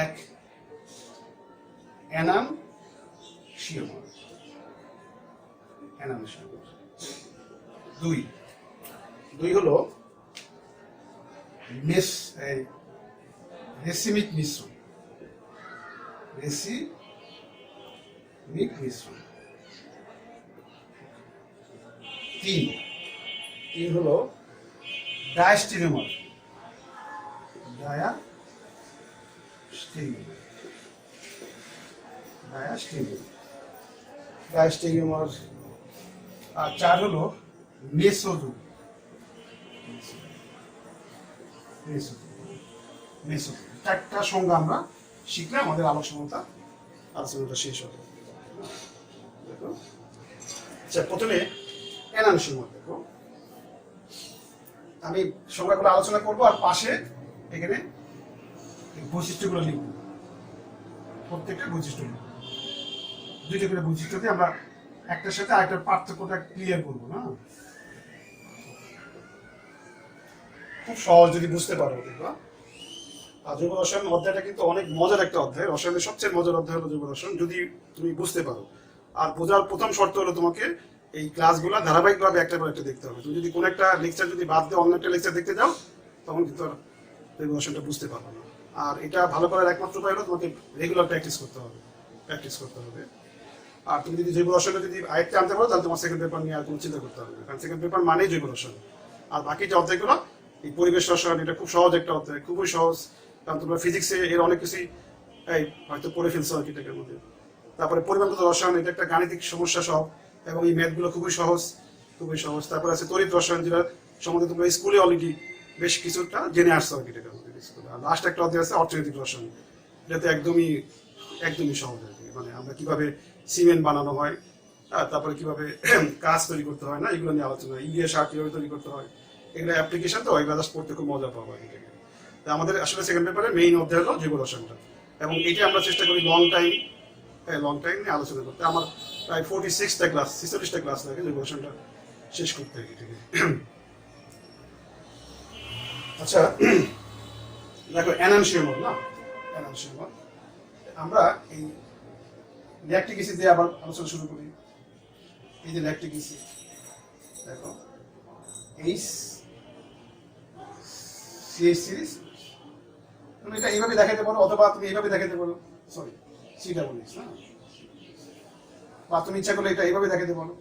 এক এনানসিওমার, দুই হলো রেসিমিক মিশ্রণ, তিন হলো ডায়াস্টেরিওমার, ডায়াস্টেরিওমার। আর 4 হলো মেসোজোম, চারটা সংজ্ঞা আমরা শিখলে আমাদের আলোচনাটা শেষ হবে। দেখো, আচ্ছা, প্রথমে এনানসিওমার। দেখো, আমি সংজ্ঞাগুলো আলোচনা করবো আর পাশে এখানে বৈশিষ্ট্যগুলো লিখব, প্রত্যেকটা বৈশিষ্ট্য লিখব। দুইটা করে বৈশিষ্ট্যতে আমরা একটার সাথে আরেকটার পার্থক্যটা ক্লিয়ার করবো না। খুব সহজ যদি বুঝতে পারো। দেখবা, আর জৈব রসায়ন অধ্যায়টা কিন্তু অনেক মজার একটা অধ্যায়। রসায়নের সবচেয়ে মজার অধ্যায় হলো জৈব রসায়ন, যদি তুমি বুঝতে পারো। আর বোঝার প্রথম শর্ত হলো তোমাকে এই ক্লাসগুলো ধারাবাহিকভাবে একটা পর একটা দেখতে হবে। তুমি যদি কোনো একটা লেকচার যদি বাদ দিয়ে অন্য একটা লেকচার দেখতে যাও, তখন কিন্তু আর জৈব রসায়নটা বুঝতে পারবে না। আর এটা ভালো করার একমাত্র উপায় হলো তোমাকে রেগুলার প্র্যাকটিস করতে হবে। আর তুমি যদি জৈব রসায়নটা যদি আয়ত্তে আনতে পারো, তাহলে তোমার সেকেন্ড পেপার নিয়ে আর কোনো চিন্তা করতে হবে না, কারণ সেকেন্ড পেপার মানেই জৈব রসায়ন। আর বাকি যে অধ্যায়গুলো, এই পরিবেশ রসায়ন, এটা খুব সহজ একটা অধ্যায়, খুবই সহজ। কারণ তোমরা ফিজিক্সে এর অনেক কিছুই হয়তো পড়ে ফেলছো আর কি এটার মধ্যে। তারপরে পরিমাণগত রসায়ন, এটা একটা গাণিতিক সমস্যা সব, এবং এই ম্যাথগুলো খুবই সহজ। তারপরে আছে তড়িৎ রসায়ন, যেটা সম্বন্ধে তোমরা স্কুলে অলরেডি বেশ কিছুটা জেনে আসছো আর কি এটার মধ্যে। আর লাস্ট একটা অধ্যায় আছে অর্থনৈতিক রসায়ন, এটাতে একদমই সহজ আর কি। মানে আমরা কিভাবে সিমেন্ট বানানো হয়, তারপরে কিভাবে কাজ তৈরি করতে হয় না, এগুলো নিয়ে আলোচনা। ইউরিয়া সার কিভাবে তৈরি করতে হয়, এগুলো অ্যাপ্লিকেশন তো এগুলো জাস্ট পড়তে খুব মজা পাবো আর কি। আমাদের আসলে সেকেন্ড পেপারে মেইন অধ্যায় হলো জৈব রসায়নটা, এবং এটা আমরা চেষ্টা করি লং টাইম নিয়ে আলোচনা করতে। আমার প্রায় 46টা ক্লাস লাগে জৈব রসায়নটা শেষ করতে আর কি। আচ্ছা, দেখো এনানসিওমার না, আমরা এই ল্যাকটিক অ্যাসিড দিয়ে আবার আলোচনা শুরু করি। এই যে ল্যাকটিক অ্যাসিড, দেখো CH সিরিজ, তুমি এটা এইভাবে দেখাতে পারো, অথবা তুমি এইভাবে দেখাতে পারো, সরি CH, না, বা তুমি ইচ্ছা করলে এটা এইভাবে দেখাতে পারো,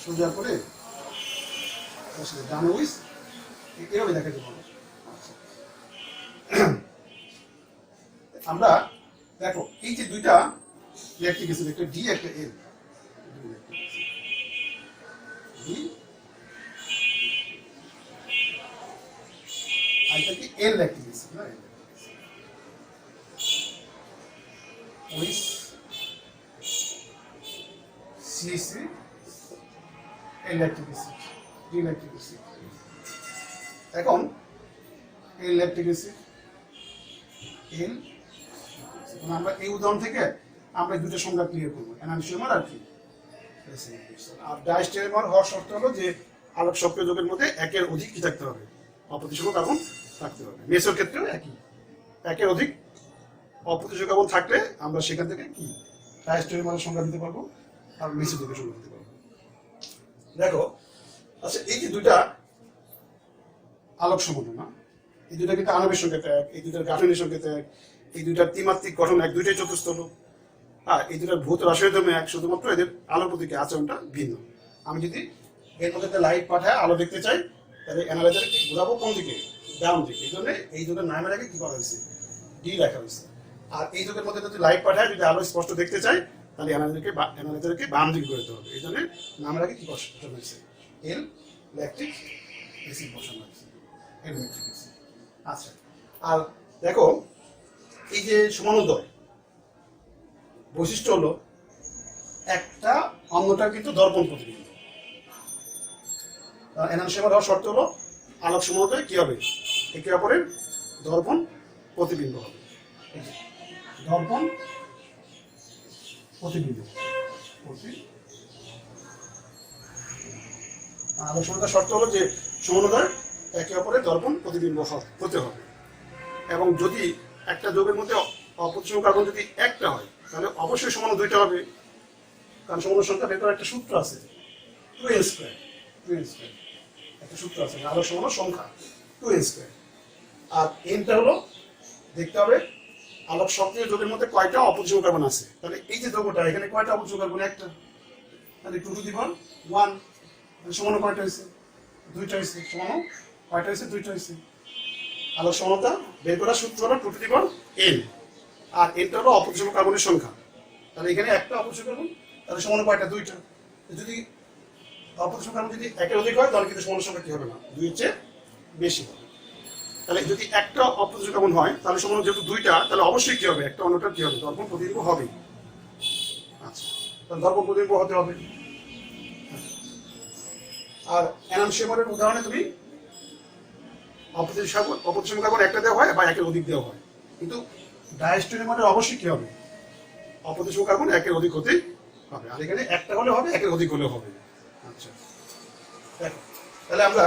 সোজা করে ডান উইস এইভাবে দেখাতে পারো। আমরা দেখো এই যে দুইটা ল্যাকটিক অ্যাসিড, একটা ডি একটা এল, এটা কি এল ল্যাকটিক অ্যাসিড না, উইস সিসি L lactic acid, D lactic acid. এখন এল ল্যাকটিক অ্যাসিড, এল, আমরা এই উদাহরণ থেকে আমরা দুটো সংজ্ঞা ক্লিয়ার করবো, এনানসিওমার আর কি। আর ডায়াস্টেরিওমার হওয়ার শর্ত হলো যে আলোক সক্রিয় যৌগের মধ্যে একের অধিক কি থাকতে হবে, অপ্রতিসম কার্বন থাকতে হবে। মেসোর ক্ষেত্রেও একই, একের অধিক অপ্রতিসম কার্বন থাকলে আমরা সেখান থেকে কি ডায়াস্টেরিওমারের সংজ্ঞা দিতে পারবো, আর মেসোজোগের সংজ্ঞা দিতে পারবো। দেখো, আচ্ছা, এই যে দুইটা আলোক সমুদ্র না, এই দুইটা কিন্তু আণবিক সংকেত এক, এই দুইটার গাঠনিক সংকেত এক, এই দুইটার ত্রিমাত্রিক গঠন এক, দুইটাই চতুস্থল। এই দুটার ভৌত রাসায়নিক ধর্ম এক, শুধুমাত্র এদের আলোর প্রতীকের আচরণটা ভিন্ন। আমি যদি এর মধ্যে লাইট পাঠায় আলো দেখতে চাই, তাহলে অ্যানালাইজারে কি ঘুরাবো কোন দিকে, ডাউন দিকে। এই জন্য এই দুটোর নামের আগে কি করা হয়েছে, ডি লেখা হয়েছে। আর এই যুগের মধ্যে যদি লাইট পাঠায়, যদি আলো স্পষ্ট দেখতে চাই, তাহলে অ্যানালাইজারকে বাম দিকে করতে হবে। এই জন্য নামের আগে কি বসানো হয়েছে, এল ল্যাকটিক অ্যাসিড বসানো হয়েছে, এল ল্যাকটিক অ্যাসিড। আচ্ছা, আর দেখো এই যে সমানোদয় বৈশিষ্ট্য হলো একটা অন্যটা কিন্তু দর্পণ প্রতিবিম্ব। এনানসিওমার হওয়ার শর্ত হলো আলোক সমানোদয় কি হবে, একে অপরের দর্পণ প্রতিবিম্ব হবে। দর্পণ প্রতিবিম্ব, আলোক সমানোদয়ের শর্ত হলো যে সমানোদয় একে অপরের দর্পণ প্রতিবিম্ব হতে হবে। এবং যদি একটা যৌগের মধ্যে অপ্রতিসম কার্বন যদি একটা হয় তাহলে অবশ্যই সমান দুইটা হবে, কারণ সমান সংখ্যা বের করার একটা সূত্র আছে, 2n স্কয়ার। একটা সূত্র আছে, আলোক সমান সংখ্যা 2n স্কয়ার। আর এনটা হলো দেখতে হবে আলোক সক্রিয় যৌগের মধ্যে কয়টা অপ্রতিসম কার্বন আছে। তাহলে এই যে যৌগটা এখানে কয়টা অপ্রতিসম কার্বন? একটা। তাহলে 2 টু দি পাওয়ার 1 সমান কয়টা হয়েছে? দুইটা হয়েছে। সমান কয়টা হয়েছে? দুইটা হয়েছে। আলোক সমানতা বের করার সূত্র হলো 2 টু দি পাওয়ার n, আর এনটা হলো অপ্রতিসম কার্বনের সংখ্যা। তাহলে এখানে একটা অপ্রতিসম কার্বন, তাহলে সমান কয়টা? দুইটা। যদি অপ্রতিসম কার্বন যদি একের অধিক হয় তাহলে কিন্তু সমান সংখ্যা কি হবে না, 2 এর চেয়ে বেশি হবে। তাহলে যদি একটা অপ্রতিসম কার্বন হয় তাহলে সমান যেহেতু দুইটা, তাহলে অবশ্যই কি হবে? একটা অন্যটার কি হবে? দর্পণ প্রতিবিম্ব হবে। আচ্ছা, তাহলে দর্পণ প্রতিবিম্ব হতে হবে। আর এনানসিয়ামের উদাহরণে তুমি অপ্রতিসম কার্বন একটা দেওয়া হয় বা একের অধিক দেওয়া হয়, কিন্তু ডায়াস্টেরিয়মের অবশ্যই কি হবে? অপ্রতিসম কার্বন একের অধিক হতে হবে। আর এখানে একটা হলে হবে, একের অধিক হলেও হবে। আচ্ছা, দেখো তাহলে আমরা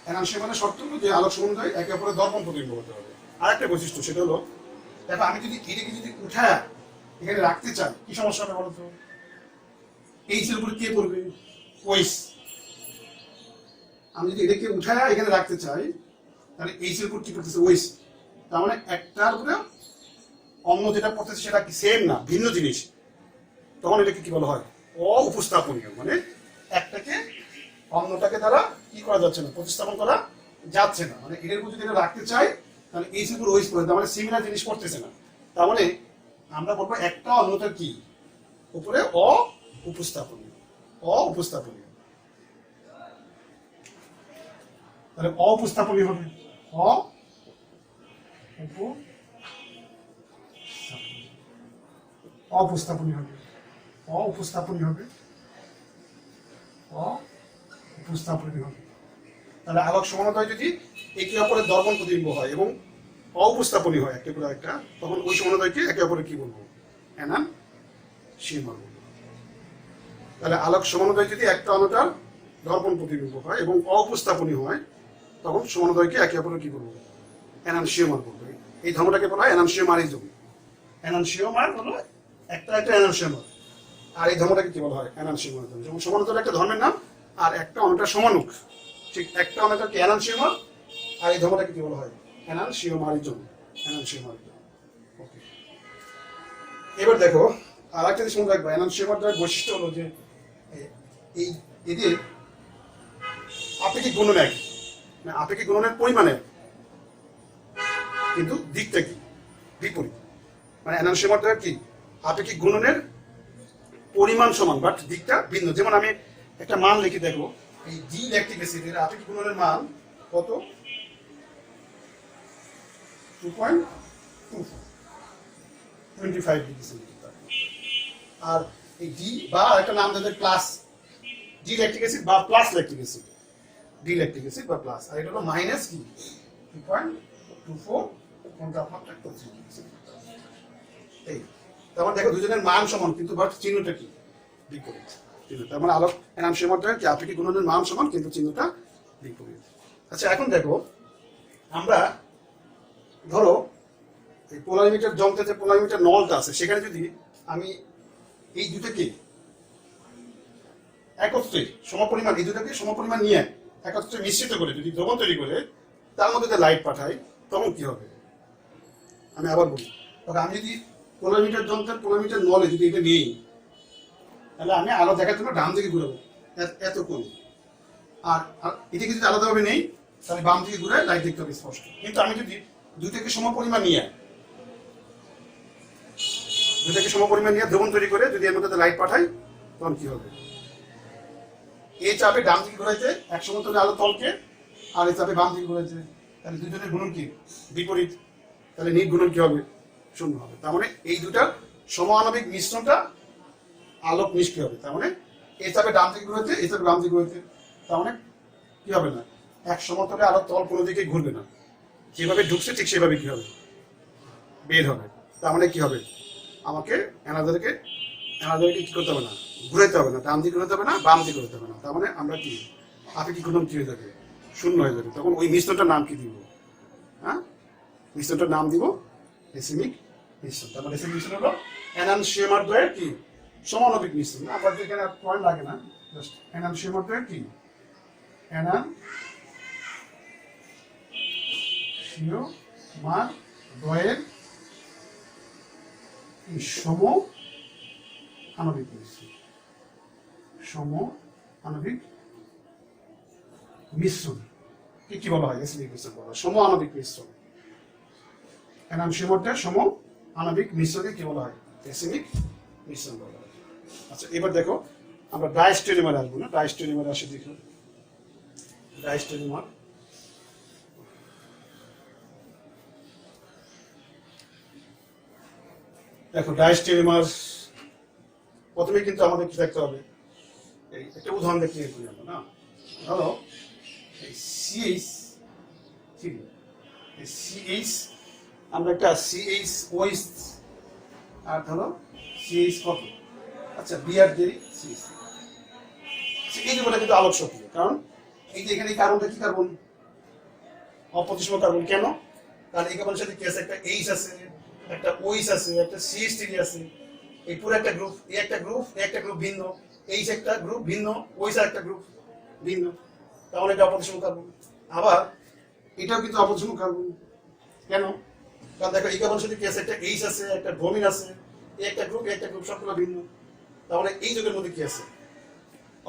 এনানসিয়ামের শর্ত হলো যে আলোক সমন্বয় একে অপরের দর্পণ প্রতিবিম্ব হতে হবে। আর একটা বৈশিষ্ট্য সেটা হলো, দেখো আমি যদি এটাকে যদি উঠায় এখানে রাখতে চাই, কি সমস্যা হবে বলতো? এইচ এর উপরে কে পড়বে? ওয়েস। আমি যদি এটাকে উঠায় এখানে রাখতে চাই তাহলে এইচ এর উপর কি পড়তেছে? ওয়েস। তার মানে একটার উপরে অন্য যেটা পড়তেছে সেটা কি সেম না, ভিন্ন জিনিস, তখন এটাকে কি বলা হয়? অউপস্থাপনীয়। মানে একটাকে অন্যটাকে দ্বারা কি করা যাচ্ছে না, প্রতিস্থাপন করা যাচ্ছে না। মানে এর উপর যদি এটা রাখতে চাই তাহলে এইচ এর উপর ওয়েস পড়ে, তার মানে সিমিলার জিনিস পড়তেছে না। তার মানে আমরা বলবো একটা অন্যটার কি উপরে অউপস্থাপনীয়। তাহলে অউপস্থাপনীয় হবে, অউপস্থাপনীয় হবে। তাহলে আলোক সমানতায় যদি একে অপরের দর্পণ প্রতিবিম্ব হয় এবং অউপস্থাপনীয় হয় একটা করে একটা, তখন ওই সমানতায়কে একে অপরে কি বলবো? এনানসিয়াম বলবো। তাহলে আলোক সমানতায় যদি একটা অন্যটার দর্পণ প্রতিবিম্ব হয় এবং অউপস্থাপনীয় হয় তখন সমানতায়কে একে অপরে কি বলবো? এনানসিয়াম বলবো। এই ধর্মটাকে বলা হয় এনানসিয়ামারিজম। এনানসিয়ামার হলো একটা এনানসিয়াম, আর এই ধর্মটাকে কি বলা হয়? এনানসিয়ামারিজম। যেমন সমান্তরাল একটা ধর্মের নাম, আর একটা অন্যটা সমানুক, ঠিক একটা অন্যটা কি? এনানসিয়ামার। আর এই ধর্মটাকে কি বলা হয়? এনানসিয়ামারিজম। ওকে, এবার দেখো আর একটা জিনিস মনে রাখবা, এনানসিয়ামারটার বৈশিষ্ট্য হলো যে এই এদের আপেক্ষিক গুণন এক, মানে আপেক্ষিক গুণনের পরিমাণ এক, কিন্তু দিকটা কি? বিপরীত। মানে এনানসিয়ামারটা কি? আপেক্ষিক গুণনের পরিমাণ সমান, বাট দিকটা ভিন্ন। যেমন আমি একটা মান লিখে দেখো, এই ডি ল্যাকটিক অ্যাসিডের আপেক্ষিক গুণনের মান কত? 2.25 ডিগ্রি সেন্টিগ্রেড। আর এই ডি বা একটা নাম তাদের প্লাস, ডি ল্যাকটিক অ্যাসিড বা plus lactic acid, D lactic acid বা প্লাস। আর এটা হলো মাইনাস কি? 2.24 তাপমাত্রা করছে। এই তারপর দেখো দুজনের মান সমান, কিন্তু বাট চিহ্নটা কি? বিপরীত। তার মানে আলোক এনানসিয়ামারটা কি? আপেক্ষিক গুণনের মান সমান কিন্তু চিহ্নটা বিপরীত। আচ্ছা, এখন দেখো আমরা ধরো এই পোলারিমিটার যন্ত্রে যে পোলারিমিটার নলটা আছে সেখানে যদি আমি এই দুটোকে একত্রে সমপরিমাণ, এই দুটোকে সমপরিমাণ নিয়ে একত্রে মিশ্রিত করে যদি দ্রবণ তৈরি করে তার মধ্যে লাইট পাঠাই তখন কি হবে? আমি আবার বলি, আমি যদি পোলারিমিটার যন্ত্রের পোলারিমিটার নলে যদি এটা নিই তাহলে আমি আলো দেখার জন্য ডান দিকে ঘুরাবো এত কোণ, আর এদিকে যদি আলাদাভাবে নেই তাহলে বাম দিকে ঘুরে লাইট দেখতে হবে স্পষ্ট। কিন্তু আমি যদি দুইটাকে সমপরিমাণ নিয়ে দ্রবণ তৈরি করে যদি এর মধ্যে লাইট পাঠাই তখন কি হবে? এই চাপে ডান দিকে ঘুরাইতে এক সমতলে আলো তলকে, আর এই চাপে বাম দিকে ঘুরাইতে, তাহলে দুজনের গুণন কি? বিপরীত। তাহলে নিট গুণন কি হবে? শূন্য হবে। তার মানে এই দুটার সমাণবিক মিশ্রণটা আলোক নিষ্ক্রিয় হবে। তার মানে এই চাপে ডান দিকে ঘুরাইতে, এই চাপে বাম দিকে ঘুরাইতে, তার মানে কি হবে না? এক সমতলে আলো তল কোনো দিকে ঘুরবে না, যেভাবে ঢুকছে ঠিক সেভাবে কি হবে? বের হবে। তার মানে কি হবে? আমাকে এনাদেরকে কি করতে হবে না, ঘুরাইতে হবে না, ডান দিকে ঘুরাতে হবে না, বাম দিকে ঘুরাতে হবে না। তার মানে আমরা কি আপেক্ষিক গুণন কি হয়ে যাবে? শূন্য হয়ে যাবে, তখন ওই মিশ্রণটার নাম কি দিব? হ্যাঁ, মিশ্রণটার নাম দিব রেসিমিক মিশ্রণ। তারপর রেসিমিক মিশ্রণ হলো এনানসিয়ামার দ্বয়ের কি সমাণবিক মিশ্রণ। আপনাদের এখানে পয়েন্ট লাগে না, জাস্ট এনানসিয়ামার দ্বয়ের কি এনানসিয়ামার দ্বয়ের সম আণবিক মিশ্রণ, সম আণবিক মিশ্রণ কি বলা হয়? রেসিমিক মিশ্রণ বলা হয়। সম আণবিক মিশ্রণ, এনানসিয়ামারটা সম আণবিক মিশ্রণকে কি বলা হয়? রেসিমিক মিশ্রণ বলা হয়। আচ্ছা, এবার দেখো আমরা ডাইস্টেরিওমার আসবো না, ডাইস্টেরিওমার আসে দেখো। ডাইস্টেরিওমার দেখো, ডাইস্টেরিওমার প্রথমে কিন্তু আমাদের কি দেখতে হবে? এই একটা উদাহরণ দেখতে করি আমরা না, ধরো এই সিএইচ ঠিক এই সিএইচ, আমরা একটা সিএইচ ওইচ আর ধরো সিএইচ কত, আচ্ছা বিআর দেই সিএইচ। এই যে বলে কিন্তু আলোক সক্রিয়, কারণ এই যে এখানে কার্বনটা কি কার্বন? অপ্রতিসম কার্বন। কেন? কারণ এই কার্বনের সাথে কি আছে? একটা এইচ আছে, একটা ওইচ আছে, একটা সিএইচ3 আছে। এই পুরো একটা গ্রুপ, এই একটা গ্রুপ, এই একটা গ্রুপ ভিন্ন, এইচ একটা গ্রুপ ভিন্ন, ওইচ একটা গ্রুপ ভিন্ন, তাহলে এটা অপ্রতিসম কার্বন। আবার এটাও কিন্তু অপ্রতিসম কার্বন। কেন? কারণ দেখো এই কার্বনের সাথে কি আছে? একটা এইচ আছে, একটা ব্রোমিন আছে, এই একটা গ্রুপ, এই একটা গ্রুপ, সবগুলো ভিন্ন। তাহলে এই যৌগের মধ্যে কি আছে?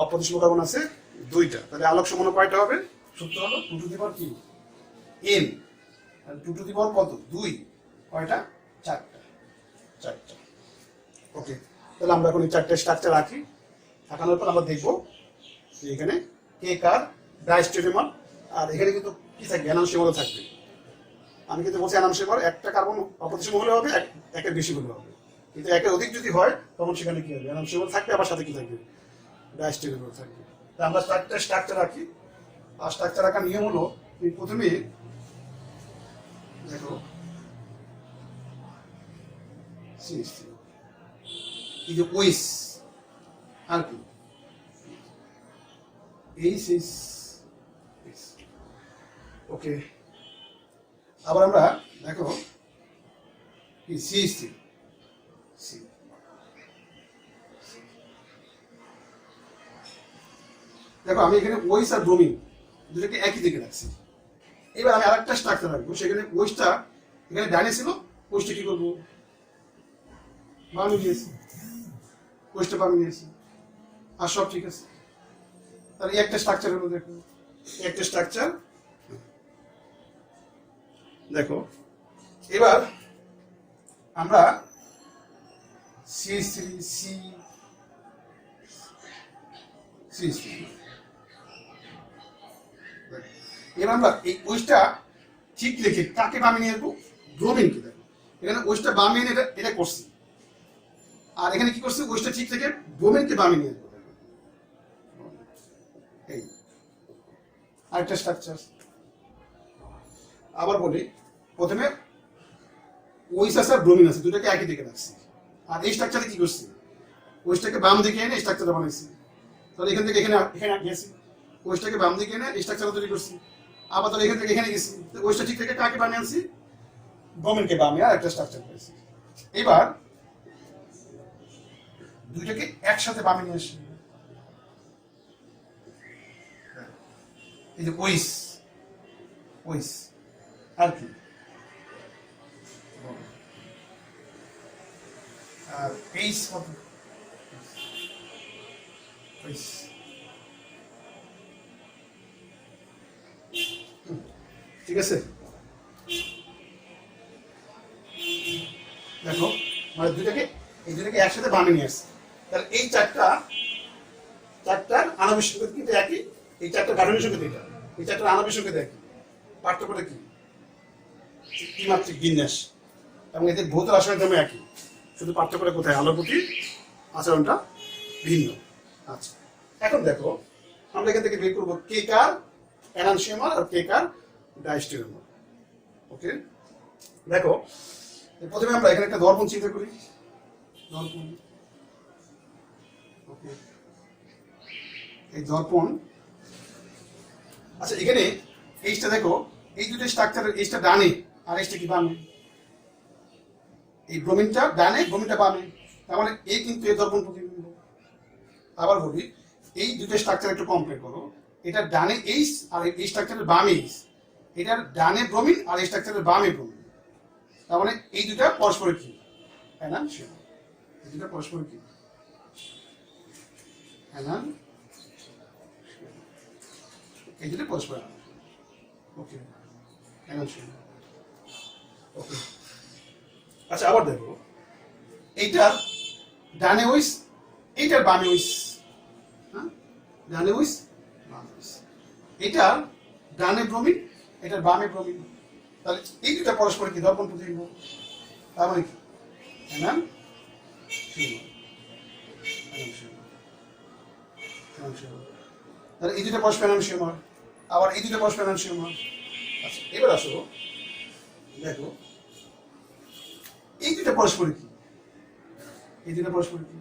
অপ্রতিসম কার্বন আছে দুইটা। তাহলে আলোক সমন্বয় কয়টা হবে? সূত্র হলো 2 টু দি পাওয়ার কি n, আর 2 টু দি পাওয়ার কত? 2। কয়টা? 4টা। ওকে, তাহলে আমরা এখন এই 4টা স্ট্রাকচার রাখি। রাখানোর পর আমরা দেখবো যে এখানে কে কার ডাইস্টেরিওমার, আর এখানে কিন্তু কি থাকবে? এনানসিয়ামারও থাকবে। আমি কিন্তু বলছি এনানসিয়ামার একটা কার্বন অপ্রতিসম হলে হবে, একের বেশি হলে হবে, কিন্তু একের অধিক যদি হয় তখন সেখানে কি হবে? এনানসিয়ামার থাকবে, আবার সাথে কি থাকবে? ডাইস্টেরিওমার থাকবে। তা আমরা 4টা স্ট্রাকচার রাখি। আর স্ট্রাকচার রাখার নিয়ম হলো, প্রথমে দেখো এই যে ওইস আর কি এইচ ইস ওকে। আবার আমরা দেখো কি সিএইচ3 সি। দেখো আমি এখানে ওইস আর ব্রোমিন দুটোকে একই দিকে রাখছি। এবার আমি আরেকটা স্ট্রাকচার রাখবো, সেখানে ওইসটা এখানে ডাইনে ছিল, ওইসটা কি করবো? বামে নিয়েছি, ওইসটা বামে নিয়েছি, আর সব ঠিক আছে। তাহলে একটা স্ট্রাকচার হলো, দেখো একটা স্ট্রাকচার। দেখো এবার আমরা CH3 CH3 এবার আমরা এই ওইসটা ঠিক রেখে কাকে বামে নিয়ে আসবো? ব্রোমিনকে। দেখো এখানে ওইসটা বামে এনে এটা করছি, আর এখানে কি করছি? ওইসটা ঠিক রেখে ব্রোমিনকে বামে নিয়ে আসবো। এই আরেকটা স্ট্রাকচার। আবার বলি, প্রথমে ওইস আছে আর ব্রোমিন আছে, দুটাকে একই দিকে রাখছি। আর এই স্ট্রাকচারে কি করছি? ওইসটাকে বাম দিকে এনে এই স্ট্রাকচারটা বানাইছি। তাহলে এখান থেকে এখানে গেছি, ওইসটাকে বাম দিকে এনে এই স্ট্রাকচারটা তৈরি করছি। আবার তাহলে এখান থেকে এখানে গেছি, ওইসটা ঠিক থেকে কাকে বানিয়ে আনছি? ব্রোমিনকে বামে, আর একটা স্ট্রাকচার পেয়েছি। এবার দুইটাকে একসাথে বামে নিয়ে আসি। এই যে ওইস আর কি, আর এইচ কত? ওইস। ঠিক আছে, দেখো মানে এই দুটাকে একসাথে বানিয়ে নিয়ে আসছে। তাহলে এই চারটার আণবিক সংকেত কিন্তু একই, এই চারটার গাঠনিক সংকেত এটা, এই চারটার আণবিক সংকেত একই। পার্থক্যটা কি? ত্রিমাত্রিক বিন্যাস, এবং এদের ভৌত রাসায়নিক ধর্ম একই, শুধু পার্থক্যটা কোথায়? আলোর প্রতি আচরণটা ভিন্ন। আচ্ছা, এখন দেখো আমরা এখান থেকে বের করবো কে কার এনানসিয়ামার আর কে কার ডাইস্টেরিওমার। ওকে, দেখো প্রথমে আমরা এখানে একটা দর্পণ চিন্তা করি। দর্পণ, ওকে, এই দর্পণ আচ্ছা এখানে এইচটা দেখো, এই দুটো স্ট্রাকচারের এইচটা ডানে আর এইচটা কি বামে, এই ব্রোমিনটা ডানে ব্রোমিনটা বামে, তার মানে এই কিন্তু এ দর্পণ প্রতিবিম্ব। আবার বলি, এই দুটো স্ট্রাকচার একটু কম্পেয়ার করো, এটা ডানে এইচ আর এই স্ট্রাকচারের বামে এইচ, এটার ডানে ব্রোমিন আর এই স্ট্রাকচারের বামে ব্রোমিন, তার মানে এই দুটা পরস্পর কি এনানশিয়াম, এই দুটা পরস্পর কি এনান, এই দুটো পরস্পর ওকে এনানশিয়াম ওকে। আচ্ছা আবার দেখো, এইটার ডানে উইস এইটার বামে উইস, হ্যাঁ ডানে উইস বামে উইস, এটার ডানে ব্রোমিন এটার বামে ব্রোমিন, তাহলে এই দুটা পরস্পর কি দর্পণ প্রতিবিম্ব, তার মানে কি তাহলে এই দুটা পরস্পর এনানশিয়াম হয়, আবার এই দুটা পরস্পর এনানশিয়াম হয়। আচ্ছা এবার আসো দেখো, এই দুটা পরস্পর কি, এই দুটা পরস্পর কি,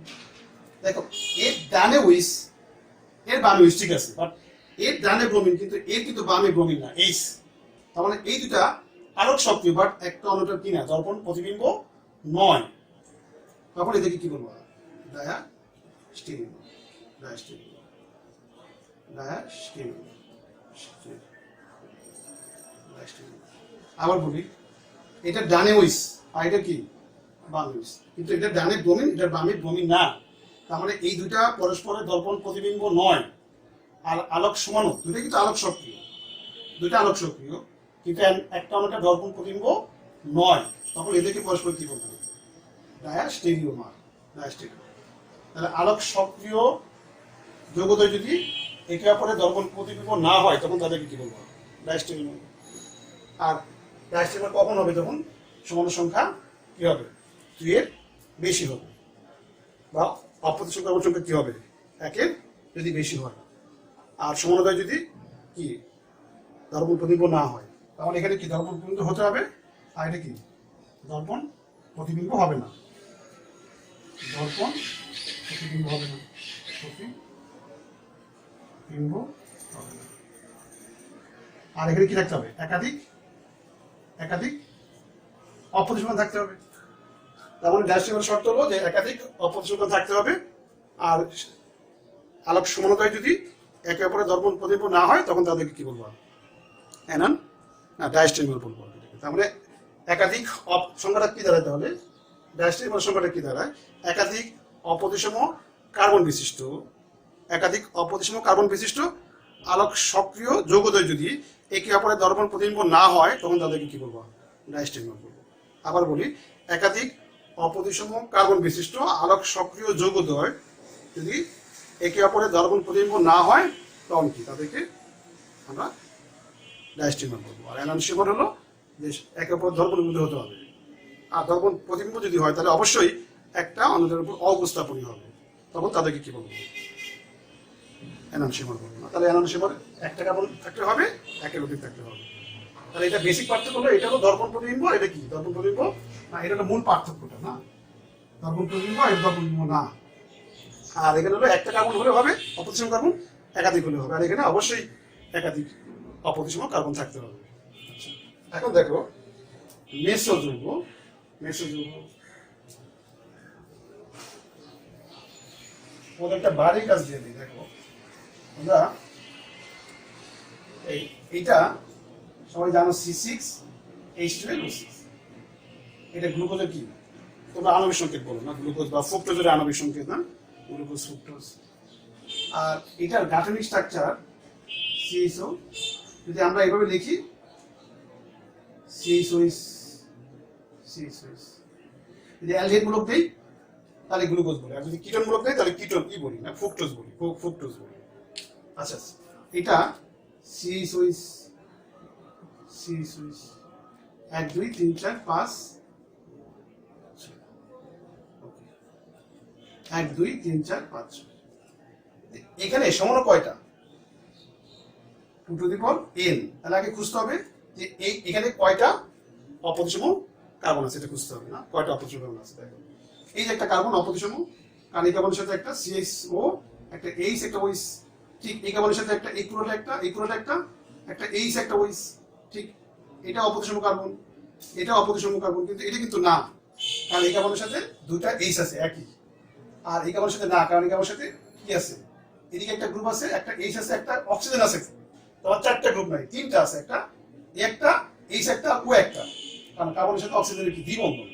দেখো এর ডানে উইস এর বামে উইস, ঠিক আছে, বাট এর ডানে ব্রোমিন কিন্তু এর কিন্তু বামে ব্রোমিন না এইচ, তার মানে এই দুটা আলোক সক্রিয় বাট একটা অন্যটার কি না দর্পণ প্রতিবিম্ব নয়, তখন এদেরকে কি বলবো ডায়াস্টেরিও, ডায়াস্টেরিও, ডায়াস্টেরিও, ডায়াস্টেরিও। আবার বলি, এটা ডানে উইস আর এটা কি বামে উইস, কিন্তু এটা ডানে ব্রোমিন এটার বামে ব্রোমিন না, তার মানে এই দুটা পরস্পরের দর্পণ প্রতিবিম্ব নয়, আর আলোক সমানু দুটো কিন্তু আলোক সক্রিয়, দুটো আলোক সক্রিয় কিন্তু একটা অন্যটা দর্পণ প্রতিবিম্ব নয়, তখন এদেরকে পরস্পর কি বলবো ডায়াস্টেরিওমার, ডায়াস্টেরিও। তাহলে আলোক সক্রিয় যৌগদ্বয় যদি একে অপরের দর্পণ প্রতিবিম্ব না হয় তখন তাদেরকে কি বলবো ডায়াস্টেরিওমার। আর ডায়াস্টেরিওমার কখন হবে, যখন সমাণু সংখ্যা কি হবে 2 এর বেশি হবে, বা অপ্রতিসম কার্বন সংখ্যা কি হবে 1 এর যদি বেশি হয়, আর সমানোদয় যদি কি দর্পণ প্রতিবিম্ব না হয়, তাহলে এখানে কি দর্পণ প্রতিবিম্ব হতে হবে, আর এটা কি দর্পণ প্রতিবিম্ব হবে না, দর্পণ প্রতিবিম্ব হবে না, প্রতিবিম্ব হবে না। আর এখানে কি থাকতে হবে একাধিক একাধিক অপ্রতিসম থাকতে হবে, তার মানে ডায়াস্টেরিওমার শর্ত হলো যে একাধিক অপ্রতিসম থাকতে হবে, আর আলোক সমানোদয় যদি একে অপরের দর্পণ প্রতিবিম্ব না হয় তখন তাদেরকে কি বলবো এনান না ডায়াস্টেরিওমার বলবো। তার মানে একাধিক সংখ্যাটা কি দাঁড়ায়, তাহলে ডায়াস্টেরিওমার সংখ্যাটা কি দাঁড়ায় একাধিক অপ্রতিসম কার্বন বিশিষ্ট, একাধিক অপ্রতিসম কার্বন বিশিষ্ট আলোক সক্রিয় যৌগদ্বয় যদি একে অপরের দর্পণ প্রতিবিম্ব না হয় তখন তাদেরকে কি বলবো ডায়াস্টেরিওমার বলবো। আবার বলি, একাধিক অপ্রতিসম কার্বন বিশিষ্ট আলোক সক্রিয় যৌগদ্বয় যদি একে অপরের দর্পণ প্রতিবিম্ব না হয় তখন কি তাদেরকে আমরা ডায়াস্টেরিওমার বলবো। আর এনানশিয়ামার হলো যে একে অপরের দর্পণ প্রতিবিম্ব হতে হবে, আর দর্পণ প্রতিবিম্ব যদি হয় তাহলে অবশ্যই একটা অন্যটার উপর অবস্থাপনী হবে, তখন তাদেরকে কি বলবো এনানশিয়ামার বলবো না। তাহলে এনানশিয়ামার একটা কার্বন থাকতে হবে, একের অধিক থাকতে হবে। তাহলে এটা বেসিক পার্থক্য হলো, এটা হলো দর্পণ প্রতিবিম্ব, এটা কি দর্পণ প্রতিবিম্ব না, এটা হলো মূল পার্থক্যটা না, দর্পণ প্রতিবিম্ব এটা দর্পণ প্রতিবিম্ব না। আর এখানে হলো একটা কার্বন হলে হবে অপ্রতিসম কার্বন, একাধিক হলে হবে, আর এখানে অবশ্যই একাধিক অপ্রতিসম কার্বন থাকতে হবে। আচ্ছা এখন দেখো মেসোযৌগ, মেসোযৌগ ওদের একটা বাড়ির কাজ দিয়ে দিই। দেখো আমরা এইটা সবাই জানো C6H12O6, এটা গ্লুকোজের কি তোমরা আণবিক সংকেত বলো না, গ্লুকোজ বা ফ্রুক্টোজের আণবিক সংকেত না, গ্লুকোজ ফ্রুক্টোজ। আর এটার গাঠনিক স্ট্রাকচার CHO, যদি আমরা এইভাবে লিখি CHOS, যদি অ্যালডিহাইড মূলক দেই তাহলে গ্লুকোজ বলি, আর যদি কিটোন মূলক দেই তাহলে কিটোন কি বলি না ফ্রুক্টোজ বলি, ফ্রুক্টোজ বলি। আচ্ছা এটা CHOS 1 2 3 4 5 1 2 3 4 5, এখানে সমাণু কয়টা 2 টু দি পাওয়ার n, তাহলে আগে খুঁজতে হবে যে এখানে কয়টা অপ্রতিসম কার্বন আছে, এটা খুঁজতে হবে না কয়টা অপ্রতিসম কার্বন আছে। দেখো এই যে একটা কার্বন অপ্রতিসম, কারণ এই কার্বনের সাথে একটা CHO একটা H একটা OH, ঠিক এই কার্বনের সাথে একটা এই পুরোটা একটা এই পুরোটা একটা একটা এইচ একটা ওইস, ঠিক? এটা অপ্রতিসম কার্বন, এটা অপ্রতিসম কার্বন, কিন্তু এটা কিন্তু না, কারণ এই কার্বনের সাথে দুইটা এইচ আছে একই, আর এই কার্বনের সাথে না, কারণ এই কার্বনের সাথে কি আছে, এদিকে একটা গ্রুপ আছে, একটা এইচ আছে, একটা অক্সিজেন আছে, তোমার চারটা গ্রুপ নাই, তিনটা আছে, একটা একটা এইচ একটা ও একটা, কারণ কার্বনের সাথে অক্সিজেনের কি দ্বিবন্ধন,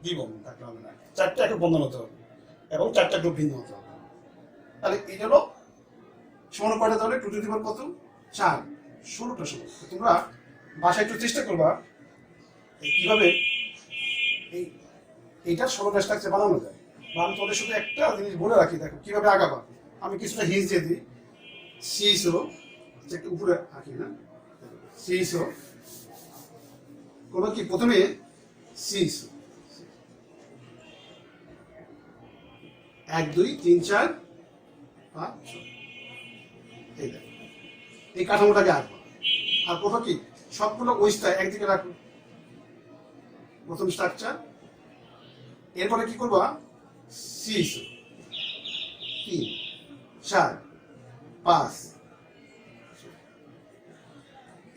দ্বিবন্ধন থাকতে হবে না, চারটা একক বন্ধন হতে হবে এবং চারটা গ্রুপ ভিন্ন হতে হবে। তাহলে এটা হলো সমান কয়টা, তাহলে 2 টু দি পাওয়ার কত, 4, 16টা সমান। তোমরা বাসায় একটু চেষ্টা করবা কিভাবে এইটার 16টা স্ট্রাকচার বানানো যায়। বা আমি তোমাদের শুধু একটা জিনিস বলে রাখি, দেখো কিভাবে আগাবা। আমি কিছুটা হিন্স দিয়ে দিই। CHO একটু উপরে আঁকি না, CHO কোনো কি প্রথমে CHO 1 2 3 4 5 6, এই দেখো এই কাঠামোটাকে আঁকবো। আর প্রথম কি সবগুলো ওইসটা একদিকে রাখবো, প্রথম স্ট্রাকচার। এরপরে কি করবা, CHO 3 4 5,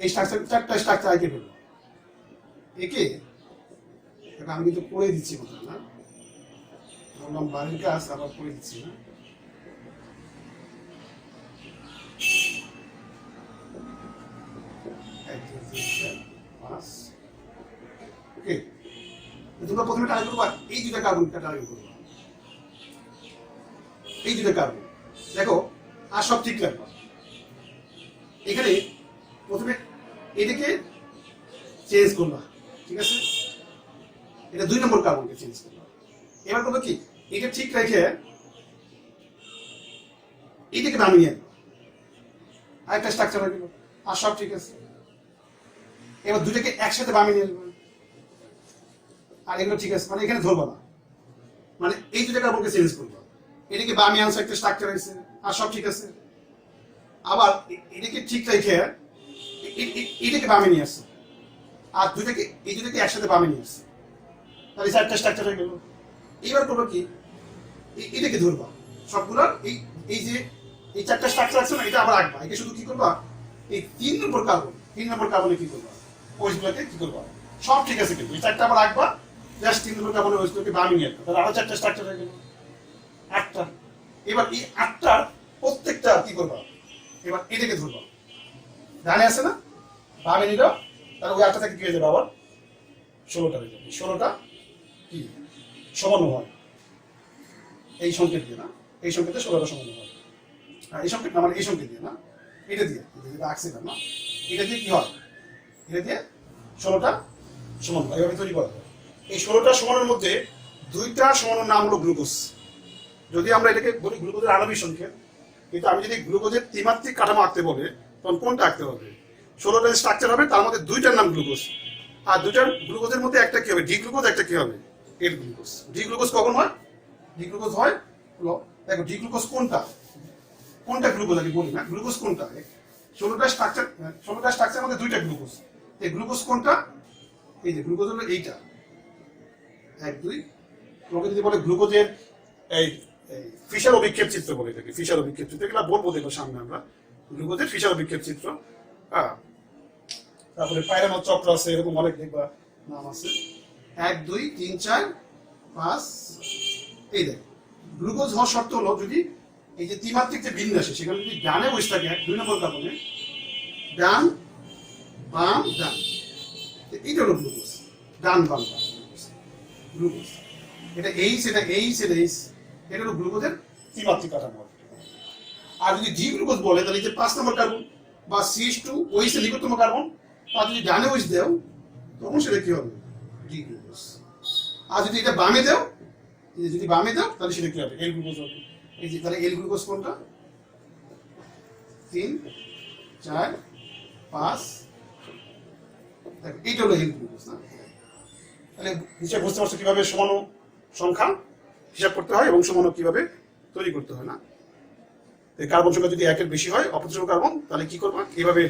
এই স্ট্রাকচার চারটা স্ট্রাকচার এঁকে ফেলবো। একে আমি কিন্তু করে দিচ্ছি কথা না, বললাম বাড়ির কাজ আবার করে দিচ্ছি না। ওকে, তোমরা প্রথমে টার্গেট করবা এই দুটা কার্বনটা টার্গেট করবা, এই দুটা কার্বন দেখো, আর সব ঠিক রাখবা। এখানে প্রথমে এটাকে চেঞ্জ করবা, ঠিক আছে, এটা 2 নম্বর কার্বনকে চেঞ্জ করবা। এবার করবো কি, এটা ঠিক রেখে এটাকে নামিয়ে নিয়ে আনবো, আরেকটা স্ট্রাকচার হয়ে গেল, আর সব ঠিক আছে। এবার দুটাকে একসাথে বামিয়ে নিয়ে আসবো, আর এগুলো ঠিক আছে, মানে এখানে ধরবো না, মানে এই দুটা কার্বনকে চেঞ্জ করবো। এটাকে বামিয়ে আনছে, একটা স্ট্রাকচার হয়েছে, আর সব ঠিক আছে। আবার এটাকে ঠিক রেখে এটাকে বামে নিয়ে আসছে, আর দুটাকে এই দুটাকে একসাথে বামে নিয়ে আসছে, তাহলে 4টা স্ট্রাকচার হয়ে গেল। এইবার করবো কি, এটাকে ধরবা সবগুলোর, এই যে এই 4টা স্ট্রাকচার আছে না, এটা আবার আঁকবা। একে শুধু কি করবা, এই 3 নম্বর কার্বনে কি করবা, ওইগুলোকে কি করবা, সব ঠিক আছে, কিন্তু এই 4টা আবার আঁকবা, জাস্ট 3 নম্বর কার্বনে ওইগুলোকে বামে নিয়ে আসবা, তাহলে আরো 4টা স্ট্রাকচার হয়ে গেল, 8টা। এবার এই 8টার প্রত্যেকটা কি করবা, এবার এটাকে ধরবা, ডানে আছে না, বামে নিল, তাহলে ওই 8টা থেকে কি হয়ে যাবে, আবার 16টা হয়ে যাবে। 16টা কি সমান হয় এই সংকেত দিয়ে না, এই সংকেতে 16টা সমান হয়, এই সংকেত না, মানে এই সংকেত দিয়ে না, এটা দিয়ে যেটা আঁকছিলাম না, এটা দিয়ে কি হয়, এটা দিয়ে 16টা সমান হয়, এভাবে তৈরি করা হয়। এই 16টা সমানের মধ্যে 2টা সমানের নাম হলো গ্লুকোজ। যদি আমরা এটাকে বলি গ্লুকোজের আণবিক সংকেত, কিন্তু আমি যদি গ্লুকোজের ত্রিমাত্রিক কাঠামো আঁকতে বলে, তখন কোনটা আঁকতে হবে, 16টা স্ট্রাকচার হবে, তার মধ্যে 2টার নাম গ্লুকোজ, আর 2টার গ্লুকোজের মধ্যে একটা কি হবে, ডি গ্লুকোজ, একটা কি হবে, এল গ্লুকোজ। ডি গ্লুকোজ কখন হয়, ডি গ্লুকোজ হয়, দেখো ডি গ্লুকোজ কোনটা, কোনটা গ্লুকোজ আমি বলি না, গ্লুকোজ কোনটা, 16টা স্ট্রাকচার মধ্যে 2টা গ্লুকোজ, এই গ্লুকোজ কোনটা, এই যে গ্লুকোজ হলো এইটা 1 2। তোমাকে যদি বলে গ্লুকোজের এই ফিশার অভিক্ষেপ চিত্র বলে থাকে, ফিশার অভিক্ষেপ চিত্র, এগুলো বলবো দেখো সামনে আমরা, গ্লুকোজের ফিশার অভিক্ষেপ চিত্র। তারপরে পাইরানোর চক্র আছে, এরকম অনেক দেখবা নাম আছে, 1 2 3 4 5। এই দেখ গ্লুকোজ হওয়ার শর্ত হলো যদি এই যে ত্রিমাত্রিক যে বিন্যাসে, সেখানে যদি ডানে বসে থাকে 2 নম্বর কার্বনে, ডান বাম ডান, এইটা হলো গ্লুকোজ, ডান বাম ডান গ্লুকোজ। এটা এইচ, এটা এইচ, এটা এইচ, এটা হলো গ্লুকোজের ত্রিমাত্রিক কাঠামো। আর যদি ডি গ্লুকোজ বলে, তাহলে যে 5 নম্বর কার্বন বা CH2 OH এর নিকটতম কার্বন, আর যদি ডানে OH দাও, তখন সেটা কি হবে, ডি গ্লুকোজ। আর যদি এটা বামে দাও, যদি বামে দাও, তাহলে সেটা কি হবে, এল গ্লুকোজ হবে। এই যে তাহলে এল গ্লুকোজ কোনটা, 3 4 5, দেখো এইটা হলো এল গ্লুকোজ না। তাহলে নিশ্চয় বুঝতে পারছো কিভাবে সমান সংখ্যা হিসাব করতে হয় এবং সমান কিভাবে তৈরি করতে হয় না। কার্বন সংখ্যা যদি 1-এর বেশি হয়, অপ্রতিসম কার্বন, তাহলে কি করবা, এইভাবে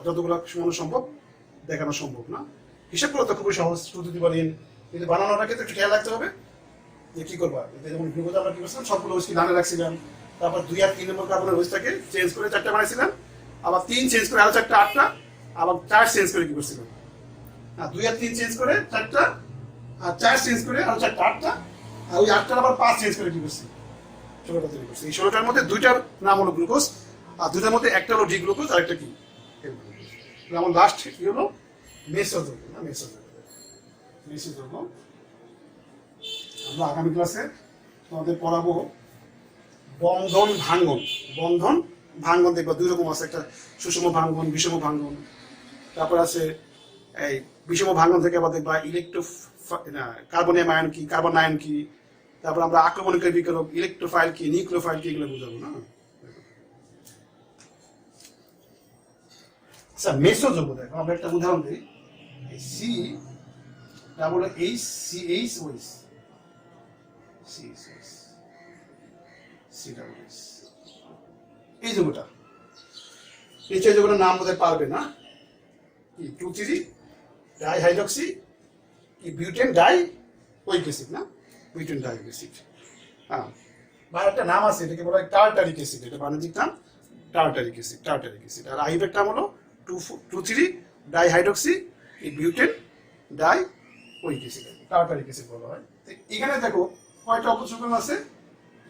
যতগুলো সমান সম্ভব দেখানো সম্ভব না। হিসাব করা তো খুবই সহজ, 2 টু দি পাওয়ার n, কিন্তু বানানোর আগে তো একটু খেয়াল রাখতে হবে যে কি করবা। যেমন গ্লুকোজ আমরা কি করছিলাম, সবগুলো ওইসকে ডানে রাখছিলাম, তারপর 2 আর 3 নম্বর কার্বনের ওইসটাকে চেঞ্জ করে 4টা বানাইছিলাম, আবার 3 চেঞ্জ করে আরো 4টা 8টা, আবার 4 চেঞ্জ করে কি করছিল, 2 আর 3 চেঞ্জ করে 4টা, আর 4 চেঞ্জ করে আরো 4টা 8টা, আর ওই 8টার আবার 5 চেঞ্জ করে কি করছে, 16টা তৈরি করছে। এই 16টার মধ্যে 2টার নাম হলো গ্লুকোজ, আর 2টার মধ্যে একটা হলো ডি গ্লুকোজ আর একটা কি, আমার লাস্ট কি হলো মেসোজোম, না মেসোজোম, মেসোজোম। আমরা আগামী ক্লাসে তোমাদের পড়াবো বন্ধন ভাঙ্গন। বন্ধন ভাঙ্গন দেখবা 2 রকম আছে, একটা সুষম ভাঙ্গন, বিষম ভাঙ্গন। তারপর আছে এই বিষম ভাঙ্গন থেকে আবার দেখবা কার্বনিয়াম আয়ন কি, কার্বন আয়ন কি। তারপর আমরা আক্রমণকারী বিকিরক, ইলেকট্রোফাইল কি, নিউক্লিওফাইল কি, এগুলো বুঝাবো না। আচ্ছা মেসোজোম দেখো, আমরা একটা উদাহরণ দিই, C double H C H ওইস, C H C double H, এই যৌগটা, এই যৌগটার নাম বোধহয় পারবে না, কি 2,3 ডাইহাইড্রক্সি কি বিউটেন ডাই ওইক অ্যাসিড, না বিউটেন ডাই ওইক অ্যাসিড। হ্যাঁ, বা একটা নাম আছে, এটাকে বলা হয় টার্টারিক অ্যাসিড, এটা বাণিজ্যিক নাম টার্টারিক অ্যাসিড, টার্টারিক অ্যাসিড। আর আইভের নাম হলো 2,3 dihydroxy butane die ওইক acid, tartaric acid বলা হয়। এখানে দেখো কয়টা অপসংখ্যান আছে,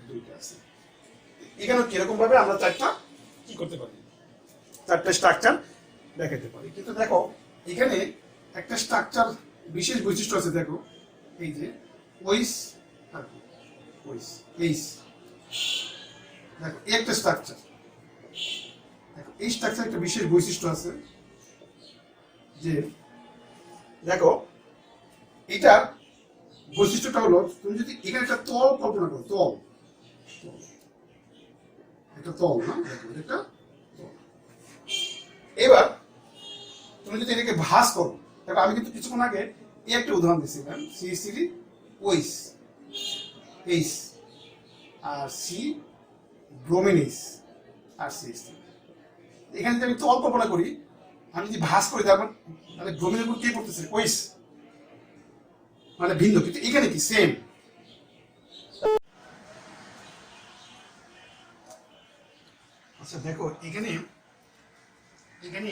2টা আছে। এখানে কিরকম ভাবে আমরা 4টা কি করতে পারি, 4টা স্ট্রাকচার দেখাতে পারি। কিন্তু দেখো এখানে একটা স্ট্রাকচার বিশেষ বৈশিষ্ট্য আছে, দেখো এই যে ওইস আর ওইস এইস, দেখো একটা স্ট্রাকচার, দেখো এই স্ট্রাকচার একটা বিশেষ বৈশিষ্ট্য আছে যে দেখো এটার বৈশিষ্ট্যটা হলো, তুমি যদি এখানে একটা তল কল্পনা করো, তল, একটা তল, না দেখো এটা তল। এবার তুমি যদি এটাকে ভাঁজ করো, দেখো আমি কিন্তু কিছুক্ষণ আগে এই একটা উদাহরণ দিচ্ছিলাম, CH3 ওইস এইস আর সি ব্রোমিন এইস আর CH3। এখানে যদি আমি তল কল্পনা করি, আমি যদি ভাঁজ করি, তাহলে ব্রোমিনের উপর কে পড়তেছে, ওইস, মানে ভিন্ন, কিন্তু এখানে কি সেম। আচ্ছা দেখো এখানে এখানে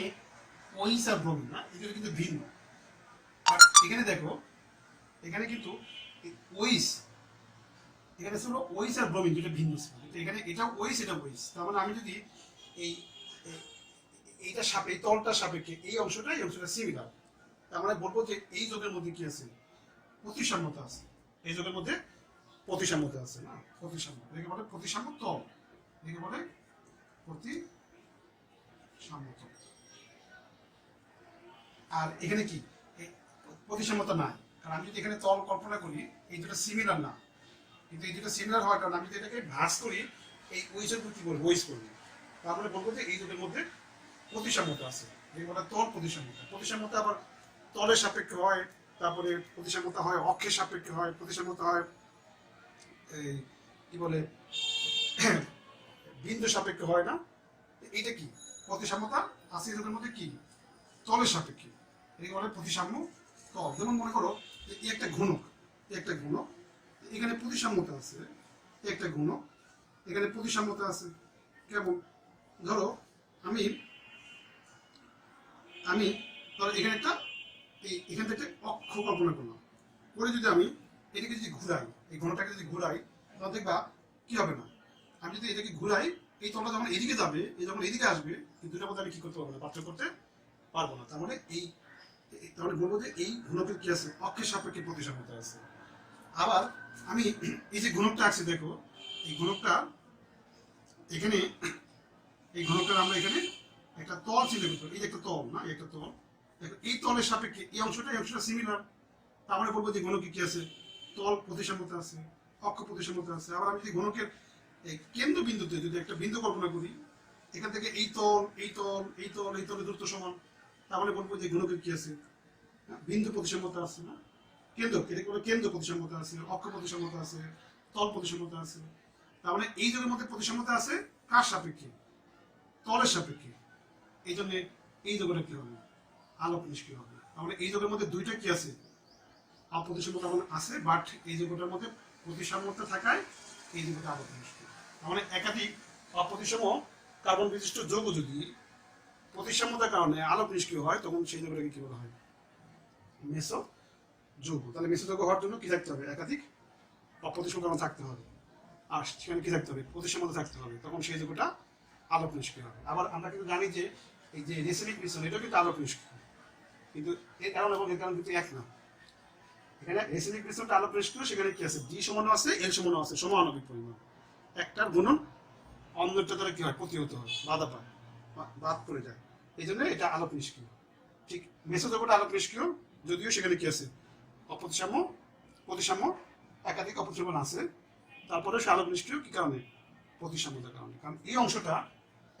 ওইস আর ব্রোমিন, না এগুলো কিন্তু ভিন্ন। আর এখানে দেখো এখানে কিন্তু ওইস, এখানে ছিল ওইস আর ব্রোমিন দুটো ভিন্ন ছিল, কিন্তু এখানে এটা ওইস এটা ওইস। তার মানে আমি যদি এই এইটা এই তলটার সাপেক্ষে এই অংশটা সিমিলার, তার মানে বলবো যে এই যোগের মধ্যে কি আছে, প্রতিসাম্যতা আছে, এই যোগের মধ্যে প্রতিসাম্যতা আছে, না প্রতিসাম্য, এটাকে বলে প্রতিসাম্য তল, এটাকে বলে প্রতিসাম্য তল। আর এখানে কি প্রতিসাম্যতা নাই, কারণ আমি যদি এখানে তল কল্পনা করি, এই দুটো সিমিলার না, কিন্তু এই দুটো সিমিলার হওয়ার কারণে আমি যদি এটাকে ভাঁজ করি, এই ওইসের কি করবো, ওইস করবো, তারপরে বলবো যে এই দুটোর মধ্যে প্রতিসাম্যতা আছে, এই বলে তল প্রতিসাম্যতা। প্রতিসাম্যতা আবার তলের সাপেক্ষে হয়, তারপরে প্রতিসাম্যতা হয় অক্ষের সাপেক্ষে হয়, প্রতিসাম্যতা হয় এই কি বলে বিন্দু সাপেক্ষে হয়, না এইটা কি প্রতিসাম্যতা আছে এদের মধ্যে কি তলের সাপেক্ষে, এই বলে প্রতিসাম্য তল। যেমন মনে করো এই একটা ঘনক, একটা ঘনক, এখানে প্রতিসাম্যতা আছে, একটা ঘনক, এখানে প্রতিসাম্যতা আছে। কেমন, ধরো আমি আমি ধরো এখানে একটা এখান থেকে অক্ষ কল্পনা করলাম, করে যদি আমি এটাকে যদি ঘুরাই, এই ঘনটাকে যদি ঘুরাই, তখন দেখবা কি হবে না, আমি যদি এটাকে ঘুরাই, এই তলটা যখন এদিকে যাবে, এই যখন এদিকে আসবে, এই দুটার মধ্যে আমি কি করতে পারবো না, পার্থক্য করতে পারবো না। তার মানে তাহলে বলবো যে এই ঘনকের কি আছে, অক্ষের সাপেক্ষে প্রতিসাম্যতা আছে। আবার আমি এই যে ঘনকটা আছে, দেখো এই ঘনকটা এখানে, এই ঘনকটা আমরা এখানে একটা তল চিন্তা করতে পারি, এই যে একটা তল, না একটা তল, দেখো এই তলের সাপেক্ষে এই অংশটা সিমিলার, তারপরে বলবো যে ঘনকে কি আছে, তল প্রতিসাম্যতা আছে, অক্ষ প্রতিসাম্যতা আছে। আবার আমি যদি ঘনকের এই কেন্দ্র বিন্দুতে যদি একটা বিন্দু কল্পনা করি, এখান থেকে এই তল এই তল এই তল এই তলের দূরত্ব সমান, তাহলে বলবো যে ঘনকের কি আছে, বিন্দু প্রতিসাম্যতা আছে, না কেন্দ্র, কেন্দ্র প্রতিসাম্যতা আছে, অক্ষ প্রতিসাম্যতা আছে, তল প্রতিসাম্যতা আছে। তার মানে এই যোগের মধ্যে প্রতিসাম্যতা আছে কার সাপেক্ষে, তলের সাপেক্ষে। এই জন্য এই যোগটা কি হবে, আলোক নিষ্ক্রিয় হবে। তাহলে এই যোগের মধ্যে দুইটা কি আছে, অপ্রতিসাম্যতা আছে, বাট এই যোগটার মধ্যে প্রতিসাম্যতা থাকায় এই যোগটা আলোক নিষ্ক্রিয়। তার মানে একাধিক অপ্রতিসম কার্বন বিশিষ্ট যৌগ যদি প্রতিসাম্যতার কারণে আলোক নিষ্ক্রিয় হয় তখন সেই যৌগটাকে কি বলা হয়? মেসো যৌগ। তাহলে মেসো যৌগ হওয়ার জন্য কি থাকতে হবে? একাধিক অপ্রতিসম কারণ থাকতে হবে, আর সেখানে কি থাকতে হবে? প্রতিসাম্যতা থাকতে হবে, তখন সেই যৌগটা আলোক নিষ্ক্রিয় হবে। আবার আমরা কিন্তু জানি যে এই যে রেসিনিক মিশ্রণ এটাও কিন্তু আলোক নিষ্ক্রিয়, কিন্তু এর কারণ এবং এর কারণ কিন্তু এক না। এখানে রেসিনিক মিশ্রণটা আলোক নিষ্ক্রিয়, সেখানে কি আছে? ডি সমানও আছে, এল সমানও আছে, সমানুপাতিক পরিমাণ। একটার গুণন অন্যটা দ্বারা কি হয়? প্রতিহত হয়, বাধা পায়, বাদ পড়ে যায়, এই জন্য এটা আলোক নিষ্ক্রিয়। ঠিক মেসো যৌগটা আলোক নিষ্ক্রিয়, যদিও সেখানে কি আছে? অপ্রতিসাম্য, প্রতিসাম্য, একাধিক অপ্রতিসাম্য আছে, তারপরে সে আলোক নিষ্ক্রিয় কি কারণে? প্রতিসাম্যতার কারণে। কারণ এই অংশটা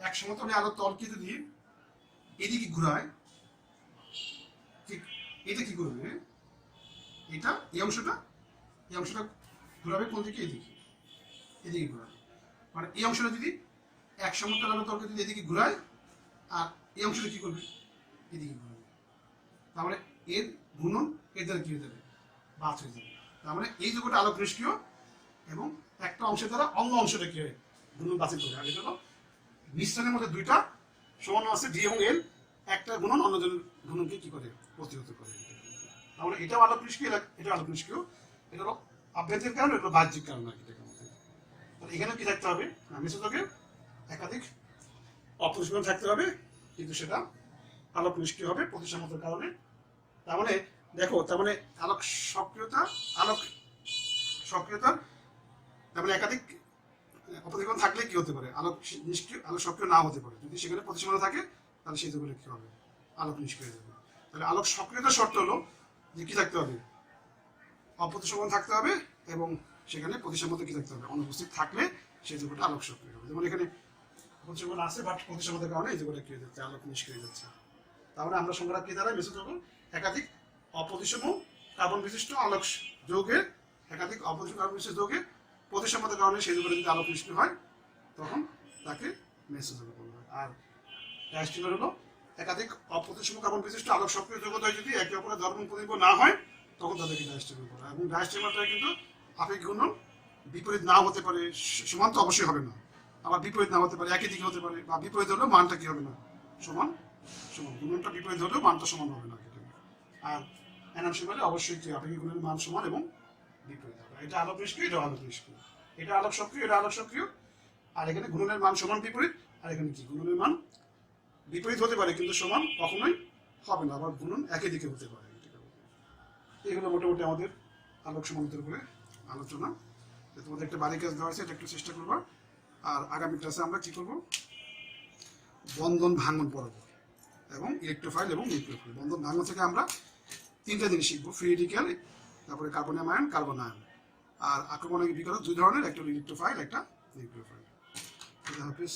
এক সমতলে আলোর তলকে যদি এদিকে ঘুরায়, ঠিক এটা কি করবে? এটা এই অংশটা ঘুরাবে কোন দিকে? এদিকে, এদিকে ঘুরাবে। মানে এই অংশটা যদি এক সমতল আলোর তলকে যদি এদিকে ঘুরায়, আর এই অংশটা কি করবে? এদিকে ঘুরাবে। তার মানে এর গুণন এর দ্বারা কি হয়ে যাবে? বাদ হয়ে যাবে। তার মানে এই যৌগটা আলোক নিষ্ক্রিয় এবং একটা অংশের দ্বারা অন্য অংশটা কি হয়? গুণন বাতিল করে। আর এটা হলো মিশ্রণের মধ্যে দুইটা সমান আছে, ডি এবং এল, একটা গুণন অন্যজনের গুণনকে কি করে? প্রতিহত করে। তাহলে এটাও আলোক নিষ্ক্রিয়, এটা আলোক নিষ্ক্রিয়। এটা হলো আভ্যন্তরীণ কারণ, এটা হলো বাহ্যিক কারণ আর কি। তাহলে এখানে কি থাকতে হবে? মিশ্র যৌগের একাধিক অপ্রতিসম থাকতে হবে, কিন্তু সেটা আলোক নিষ্ক্রিয় হবে প্রতিসাম্যতার কারণে। তার মানে দেখো, তার মানে আলোক সক্রিয়তার তার মানে একাধিক অপ্রতিসম থাকলে কি হতে পারে? আলোক নিষ্ক্রিয়, আলোক সক্রিয় না হতে পারে। যদি সেখানে প্রতিসাম্যতা থাকে তাহলে সেই যৌগটা কি হবে? আলোক নিষ্ক্রিয় যাবে। তাহলে আলোক সক্রিয়তার শর্ত হলো যে কি থাকতে হবে? অপ্রতিসম থাকতে হবে এবং সেখানে প্রতিসাম্যতা কি থাকতে হবে? অনুপস্থিত থাকলে সেই যৌগটা আলোক সক্রিয় হবে। যেমন এখানে প্রতিসাম্য আছে, বাট প্রতিসাম্যতার কারণে এই যৌগটা কি হয়ে যাচ্ছে? আলোক নিষ্ক্রিয় যাচ্ছে। তাহলে আমরা সংজ্ঞা কি দ্বারা মেসো যৌগ একাধিক অপ্রতিসম কার্বন বিশিষ্ট আলোক যৌগের, একাধিক অপ্রতিসম কার্বন বিশিষ্ট যৌগের প্রতিসাম্যতার কারণে সেই যৌগটা যদি আলোক নিষ্ক্রিয় হয় তখন তাকে মেসো যৌগ বলা হয়। আর ডায়াস্টিমার হলো একাধিক অপ্রতিসম কার্বন বিশিষ্ট আলোক সক্রিয় যৌগদ্বয় যদি একে অপরের ধর্ম প্রতিবিম্ব না হয় তখন তাদেরকে ডায়াস্টিমার বলা হয়। এবং ডায়াস্টিমারটা কিন্তু আপেক্ষিক ঘূর্ণন বিপরীত নাও হতে পারে, সমান তো অবশ্যই হবে না, আবার বিপরীত না হতে পারে, একই দিকে হতে পারে, বা বিপরীত হলেও মানটা কি হবে না? সমান গুণনটা বিপরীত হলেও মানটা সমান হবে না। আর এনার্জিমারে অবশ্যই কি আপেক্ষিক গুণের মান সমান এবং বিপরীত হবে। এটা আলোক নিষ্ক্রিয়, এটা আলোক নিষ্ক্রিয়, এটা আলোক সক্রিয়, এটা আলোক সক্রিয়। আর এখানে গুণনের মান সমান বিপরীত, আর এখানে কি গুণনের মান বিপরীত হতে পারে কিন্তু সমান কখনোই হবে না, আবার গুণন একই দিকে হতে পারে। এগুলো মোটামুটি আমাদের আলোক সমান্তর উপরে আলোচনা। তোমাদের একটা বাড়ি কাজ দেওয়া আছে, এটা একটু চেষ্টা করবা। আর আগামী ক্লাসে আমরা কি করব? বন্ধন ভাঙন পড়াবো এবং ইলেকট্রোফাইল এবং নিউক্লিওফাইল। বন্ধন ভাঙন থেকে আমরা তিনটা জিনিস শিখবো: ফ্রি রেডিক্যাল, তারপরে কার্বনিয়াম আয়ন, কার্বন আয়ন। আর আক্রমণাত্মক বিকিরণ দুই ধরনের, একটা ইলেকট্রোফাইল, একটা নিউক্লিওফাইল। আল্লাহ হাফেজ।